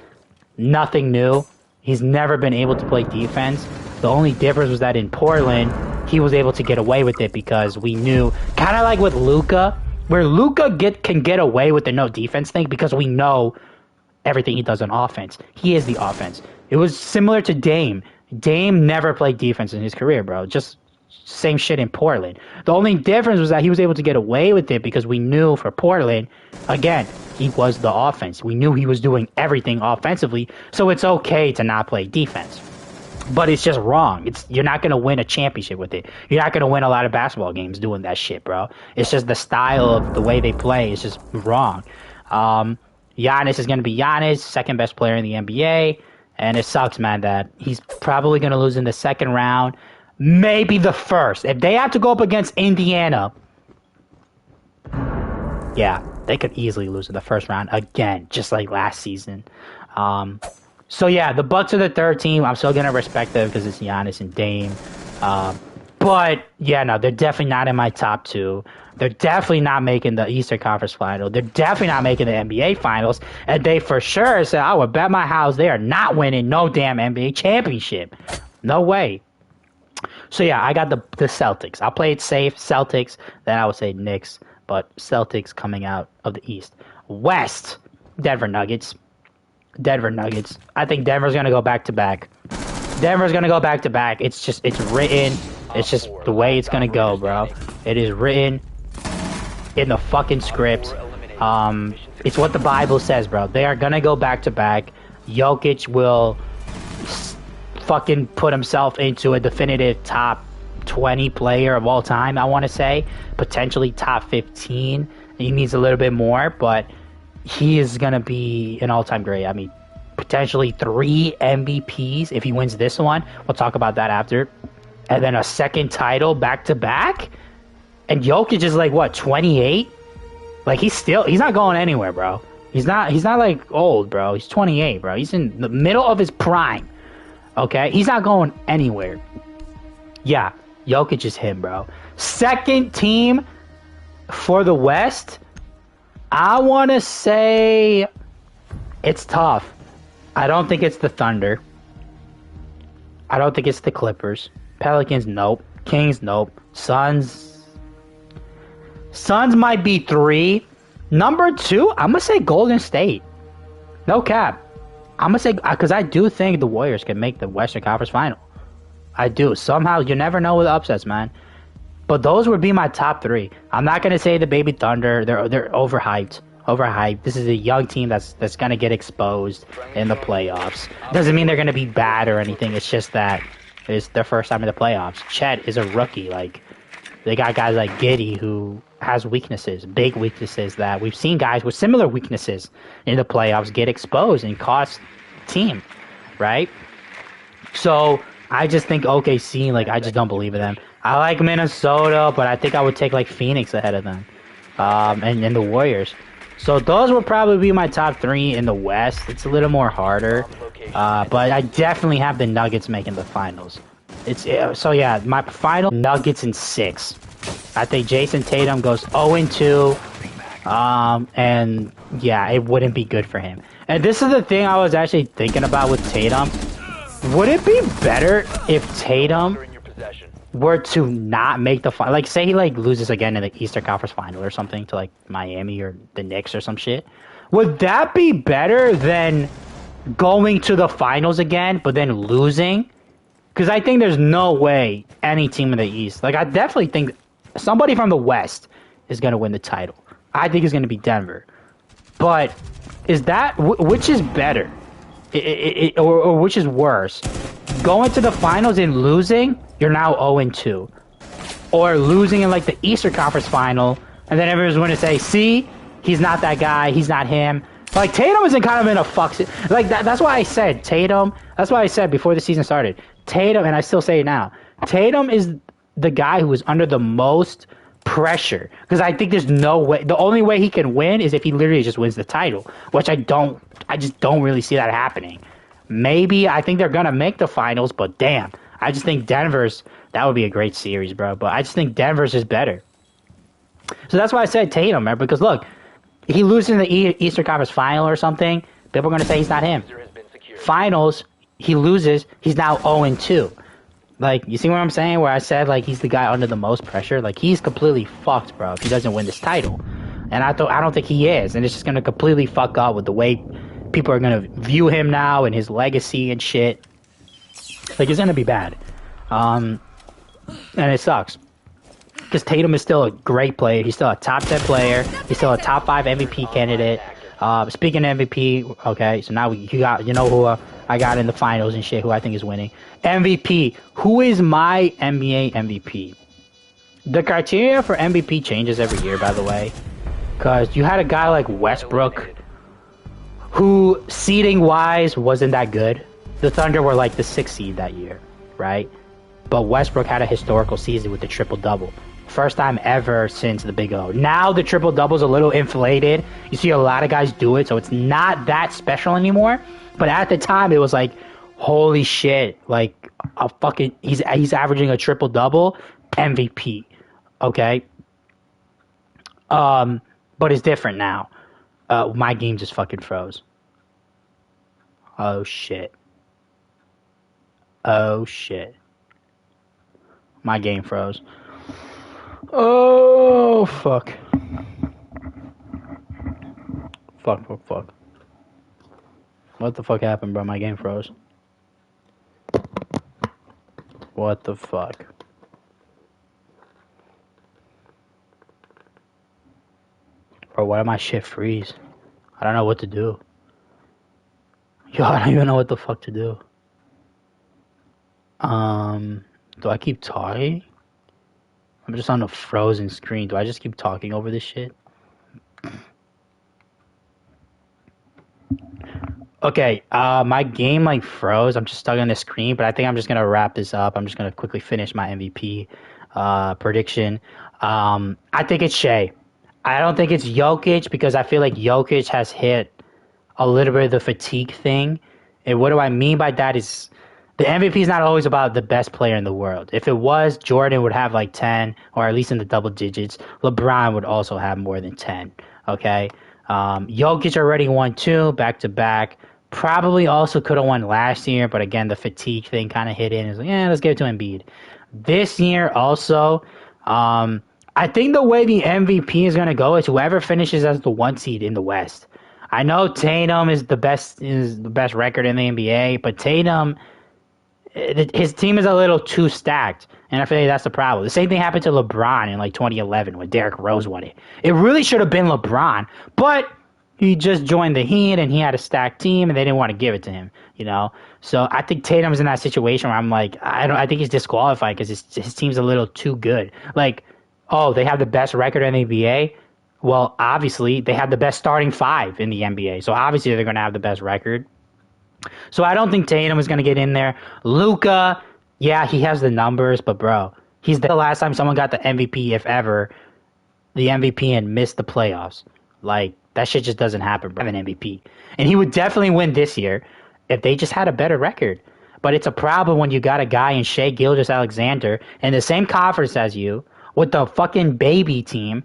nothing new. He's never been able to play defense. The only difference was that in Portland, he was able to get away with it because we knew, kind of like with Luka, where Luka can get away with the no defense thing because we know everything he does on offense. He is the offense. It was similar to Dame. Dame never played defense in his career, bro. Just same shit in Portland. The only difference was that he was able to get away with it because we knew for Portland, again, he was the offense. We knew he was doing everything offensively, so it's okay to not play defense. But it's just wrong. You're not going to win a championship with it. You're not going to win a lot of basketball games doing that shit, bro. It's just the style of the way they play is just wrong. Giannis is going to be Giannis, second best player in the NBA, and it sucks, man, that he's probably going to lose in the second round, maybe the first. If they have to go up against Indiana, yeah, they could easily lose in the first round again, just like last season. So yeah, the Bucks are the third team. I'm still gonna respect them because it's Giannis and Dame. But yeah, no, they're definitely not in my top two. They're definitely not making the Eastern Conference Final. They're definitely not making the NBA Finals. And they for sure said, I would bet my house they are not winning no damn NBA championship. No way. So yeah, I got the Celtics. I'll play it safe. Celtics. Then I would say Knicks. But Celtics coming out of the East. West, Denver Nuggets. Denver Nuggets. I think Denver's going to go back-to-back. Denver's going to go back-to-back. It's written. It's just the way it's going to go, bro. It is written in the fucking script. It's what the Bible says, bro. They are going to go back-to-back. Jokic will fucking put himself into a definitive top 20 player of all time, I want to say. Potentially top 15. He needs a little bit more, but he is going to be an all-time great. I mean, potentially 3 MVPs if he wins this one. We'll talk about that after. And then a second title back-to-back. And Jokic is like, what, 28? Like, he's not going anywhere, bro. He's not like old, bro. He's 28, bro. He's in the middle of his prime. Okay? He's not going anywhere. Yeah, Jokic is him, bro. Second team for the West, I want to say it's tough. I don't think it's the Thunder. I don't think it's the Clippers. Pelicans, nope. Kings, nope. Suns might be 3. Number 2, I'm going to say Golden State. No cap. I'm going to say, because I do think the Warriors can make the Western Conference Final. I do. Somehow, you never know with upsets, man. But those would be my top 3. I'm not going to say the Baby Thunder. They're overhyped. This is a young team that's going to get exposed in the playoffs. Doesn't mean they're going to be bad or anything. It's just that it's their first time in the playoffs. Chet is a rookie. Like, they got guys like Giddey who has weaknesses, big weaknesses that we've seen guys with similar weaknesses in the playoffs get exposed and cost team, right? So I just think OKC, like, I just don't believe in them. I like Minnesota, but I think I would take, like, Phoenix ahead of them. And the Warriors. So those will probably be my top 3 in the West. It's a little more harder. But I definitely have the Nuggets making the finals. So yeah, my final Nuggets in 6. I think Jason Tatum goes 0-2. And yeah, it wouldn't be good for him. And this is the thing I was actually thinking about with Tatum. Would it be better if Tatum were to not make the final? Like, say he, like, loses again in the Eastern Conference Final or something to, like, Miami or the Knicks or some shit. Would that be better than going to the finals again, but then losing? Because I think there's no way any team in the East, like, I definitely think somebody from the West is going to win the title. I think it's going to be Denver. But is that, which is better? Or which is worse? Going to the finals and losing, you're now 0-2. Or losing in, like, the Eastern Conference Final, and then everyone's going to say, see, he's not that guy, he's not him. Like, Tatum is kind of in a fuck. Like, that's why I said Tatum. That's why I said before the season started, Tatum, and I still say it now, Tatum is the guy who is under the most pressure. Because I think there's no way. The only way he can win is if he literally just wins the title, which I just don't really see that happening. Maybe I think they're going to make the finals, but damn. I just think that would be a great series, bro. But I just think Denver's is better. So that's why I said Tatum, man. Because look, he loses in the Eastern Conference Final or something, people are going to say he's not him. Finals, he loses, he's now 0-2. Like, you see what I'm saying? Where I said, like, he's the guy under the most pressure. Like, he's completely fucked, bro, if he doesn't win this title. And I don't think he is. And it's just going to completely fuck up with the way people are going to view him now and his legacy and shit. Like, it's going to be bad. And it sucks. Because Tatum is still a great player. He's still a top 10 player. He's still a top 5 MVP candidate. Speaking of MVP, okay, so now you know who I got in the finals and shit, who I think is winning. MVP. Who is my NBA MVP? The criteria for MVP changes every year, by the way. Because you had a guy like Westbrook, who seeding-wise wasn't that good. The Thunder were like the 6th seed that year, right? But Westbrook had a historical season with the triple-double. First time ever since the Big O. Now the triple-double's a little inflated. You see a lot of guys do it, so it's not that special anymore. But at the time, it was like, holy shit, like, a fucking, he's averaging a triple-double, MVP, okay? But it's different now. My game just fucking froze. Oh, shit. Oh, shit. My game froze. Oh, fuck. Fuck. What the fuck happened, bro? My game froze. What the fuck? Bro, why did my shit freeze? I don't know what to do. Yo, I don't even know what the fuck to do. Do I keep talking? I'm just on a frozen screen. Do I just keep talking over this shit? Okay, my game like froze. I'm just stuck on the screen, but I think I'm just gonna wrap this up. I'm just gonna quickly finish my MVP prediction. I think it's Shea. I don't think it's Jokic because I feel like Jokic has hit a little bit of the fatigue thing. And what do I mean by that is the MVP is not always about the best player in the world. If it was, Jordan would have like 10 or at least in the double digits. LeBron would also have more than 10. Okay. Jokic already won 2 back-to-back. Probably also could have won last year, but again, the fatigue thing kind of hit in. It's like, yeah, let's give it to Embiid. This year also, I think the way the MVP is going to go is whoever finishes as the 1 seed in the West. I know Tatum is the best record in the NBA, but Tatum, his team is a little too stacked, and I feel like that's the problem. The same thing happened to LeBron in like 2011 when Derrick Rose won it. It really should have been LeBron, but he just joined the Heat and he had a stacked team and they didn't want to give it to him, you know? So I think Tatum's in that situation where I'm like, I think he's disqualified because his team's a little too good. Like, oh, they have the best record in the NBA? Well, obviously, they have the best starting 5 in the NBA. So obviously they're going to have the best record. So I don't think Tatum is going to get in there. Luka, yeah, he has the numbers, but bro, he's the last time someone got the MVP, if ever, the MVP and missed the playoffs. Like, that shit just doesn't happen, bro. An MVP. And he would definitely win this year if they just had a better record. But it's a problem when you got a guy in Shea Gilgeous-Alexander in the same conference as you with the fucking baby team,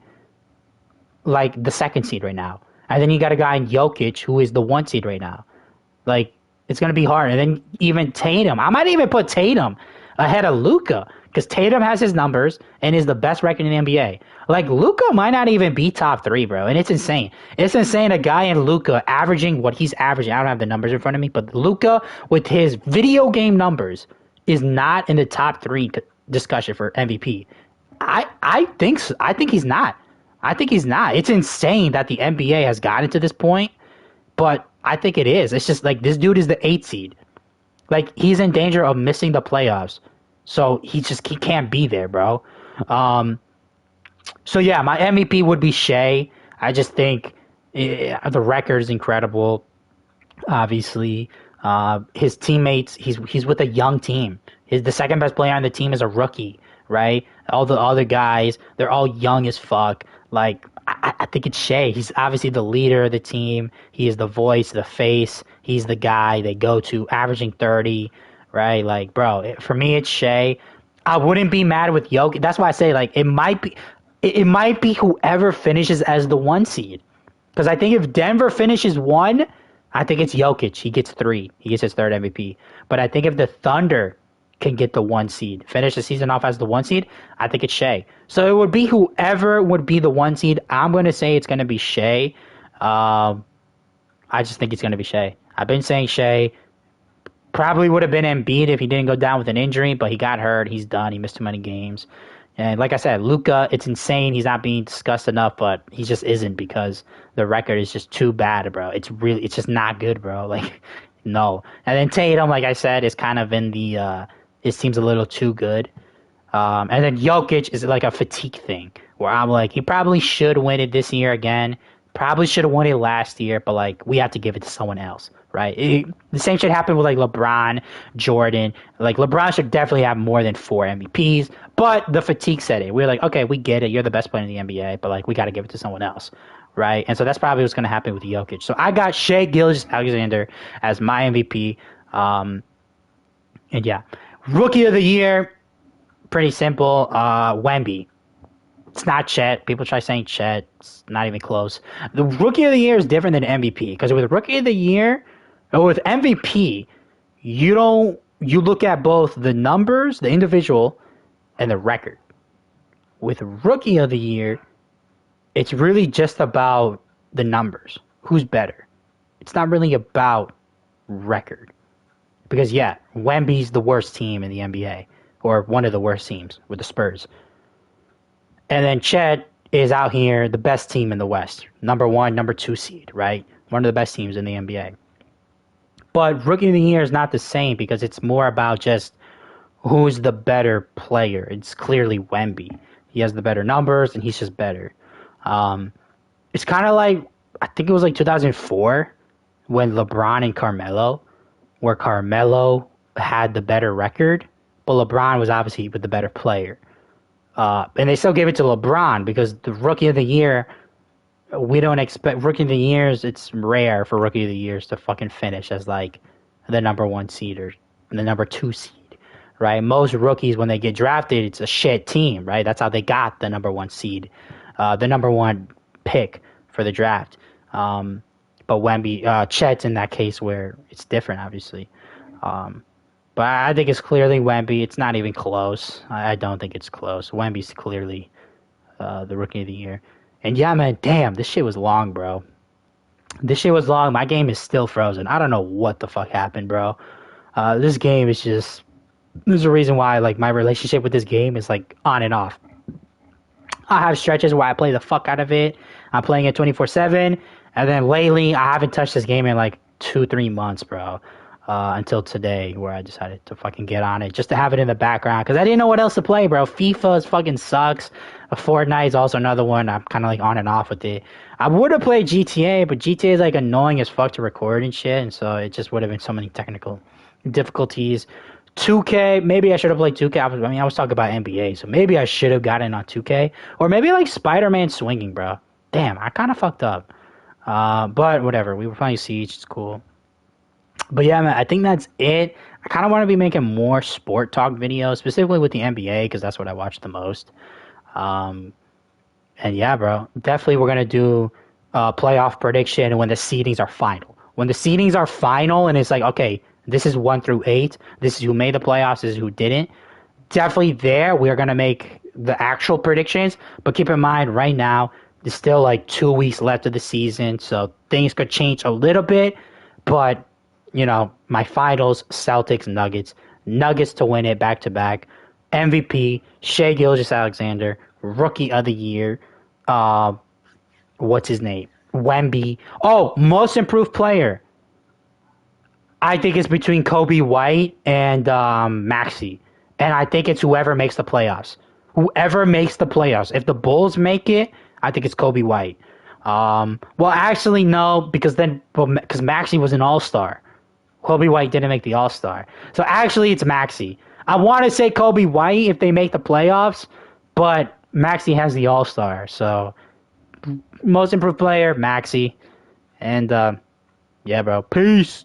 like the 2nd seed right now. And then you got a guy in Jokic who is the 1 seed right now. Like, it's going to be hard. And then even Tatum. I might even put Tatum ahead of Luka because Tatum has his numbers and is the best record in the NBA. Like, Luka might not even be top 3, bro. And it's insane. It's insane a guy in Luka averaging what he's averaging. I don't have the numbers in front of me, but Luka with his video game numbers is not in the top 3 discussion for MVP. I think so. I think he's not. It's insane that the NBA has gotten to this point, but I think it is. It's just like this dude is the 8th seed. Like, he's in danger of missing the playoffs. So he can't be there, bro. So yeah, my MVP would be Shea. I just think The record is incredible. Obviously, his teammates. He's with a young team. The second best player on the team is a rookie, right? All the other guys, they're all young as fuck. Like I think it's Shea. He's obviously the leader of the team. He is the voice, the face. He's the guy they go to, averaging 30, right? Like, bro, for me, it's Shea. I wouldn't be mad with Jokic. That's why I say like it might be whoever finishes as the 1 seed. Because I think if Denver finishes 1, I think it's Jokic. He gets 3. He gets his third MVP. But I think if the Thunder can get the 1 seed, finish the season off as the 1 seed, I think it's Shea. So it would be whoever would be the 1 seed. I'm going to say it's going to be Shea. I just think it's going to be Shea. I've been saying Shea. Probably would have been Embiid if he didn't go down with an injury, but he got hurt. He's done. He missed too many games. And like I said, Luka, it's insane. He's not being discussed enough, but he just isn't because the record is just too bad, bro. It's just not good, bro. Like, no. And then Tatum, like I said, is kind of in the, it seems a little too good. And then Jokic is like a fatigue thing where I'm like, he probably should win it this year again. Probably should have won it last year, but like we have to give it to someone else, right? The same shit happened with like LeBron, Jordan. Like LeBron should definitely have more than 4 MVPs, but the fatigue set in. We were like, okay, we get it. You're the best player in the NBA, but like we got to give it to someone else, right? And so that's probably what's going to happen with Jokic. So I got Shea Gilgeous-Alexander as my MVP. And yeah, Rookie of the Year, pretty simple. Wemby. It's not Chet. People try saying Chet. It's not even close. The Rookie of the Year is different than MVP because with Rookie of the Year, or with MVP, you look at both the numbers, the individual, and the record. With Rookie of the Year, it's really just about the numbers. Who's better? It's not really about record. Because yeah, Wemby's the worst team in the NBA, or one of the worst teams with the Spurs. And then Chet is out here, the best team in the West. Number 1, number 2 seed, right? One of the best teams in the NBA. But Rookie of the Year is not the same because it's more about just who's the better player. It's clearly Wemby. He has the better numbers, and he's just better. It's kind of like, I think it was like 2004 when LeBron and Carmelo, where Carmelo had the better record, but LeBron was obviously with the better player. And they still gave it to LeBron because the Rookie of the Year, we don't expect Rookie of the Years. It's rare for Rookie of the Years to fucking finish as like the number 1 seed or the number 2 seed, right? Most rookies when they get drafted, it's a shit team, right? That's how they got the number 1 seed, the number 1 pick for the draft. But Wemby, Chet's in that case where it's different, obviously. But I think it's clearly Wemby. It's not even close. I don't think it's close. Wemby's clearly the Rookie of the Year. And yeah, man, damn, this shit was long, bro. This shit was long. My game is still frozen. I don't know what the fuck happened, bro. This game is just... There's a reason why like my relationship with this game is like on and off. I have stretches where I play the fuck out of it. I'm playing it 24/7. And then lately, I haven't touched this game in like 2-3 months, bro. Until today, where I decided to fucking get on it just to have it in the background because I didn't know what else to play, bro. FIFA fucking sucks. Fortnite is also another one. I'm kind of like on and off with it. I would have played GTA, but GTA is like annoying as fuck to record and shit, and so it just would have been so many technical difficulties. 2K, maybe I should have played 2K. I was talking about NBA, so maybe I should have gotten on 2K or maybe like Spider-Man swinging, bro. Damn, I kind of fucked up. But whatever. We were playing Siege. It's cool. But yeah, man, I think that's it. I kind of want to be making more sport talk videos, specifically with the NBA, because that's what I watch the most. And yeah, bro, definitely we're going to do playoff prediction when the seedings are final. When the seedings are final and it's like, okay, this is 1 through 8. This is who made the playoffs. This is who didn't. Definitely there, we're going to make the actual predictions. But keep in mind, right now, there's still like 2 weeks left of the season, so things could change a little bit. But you know, my finals, Celtics, Nuggets. Nuggets to win it back-to-back. MVP, Shea Gilgeous-Alexander. Rookie of the Year. What's his name? Wemby. Oh, most improved player. I think it's between Kobe White and Maxey. And I think it's whoever makes the playoffs. Whoever makes the playoffs. If the Bulls make it, I think it's Kobe White. Well, actually, no, because because Maxi was an all-star. Kobe White didn't make the all-star. So actually, it's Maxi. I want to say Kobe White if they make the playoffs, but Maxi has the all-star. So most improved player, Maxi. And, yeah, bro. Peace.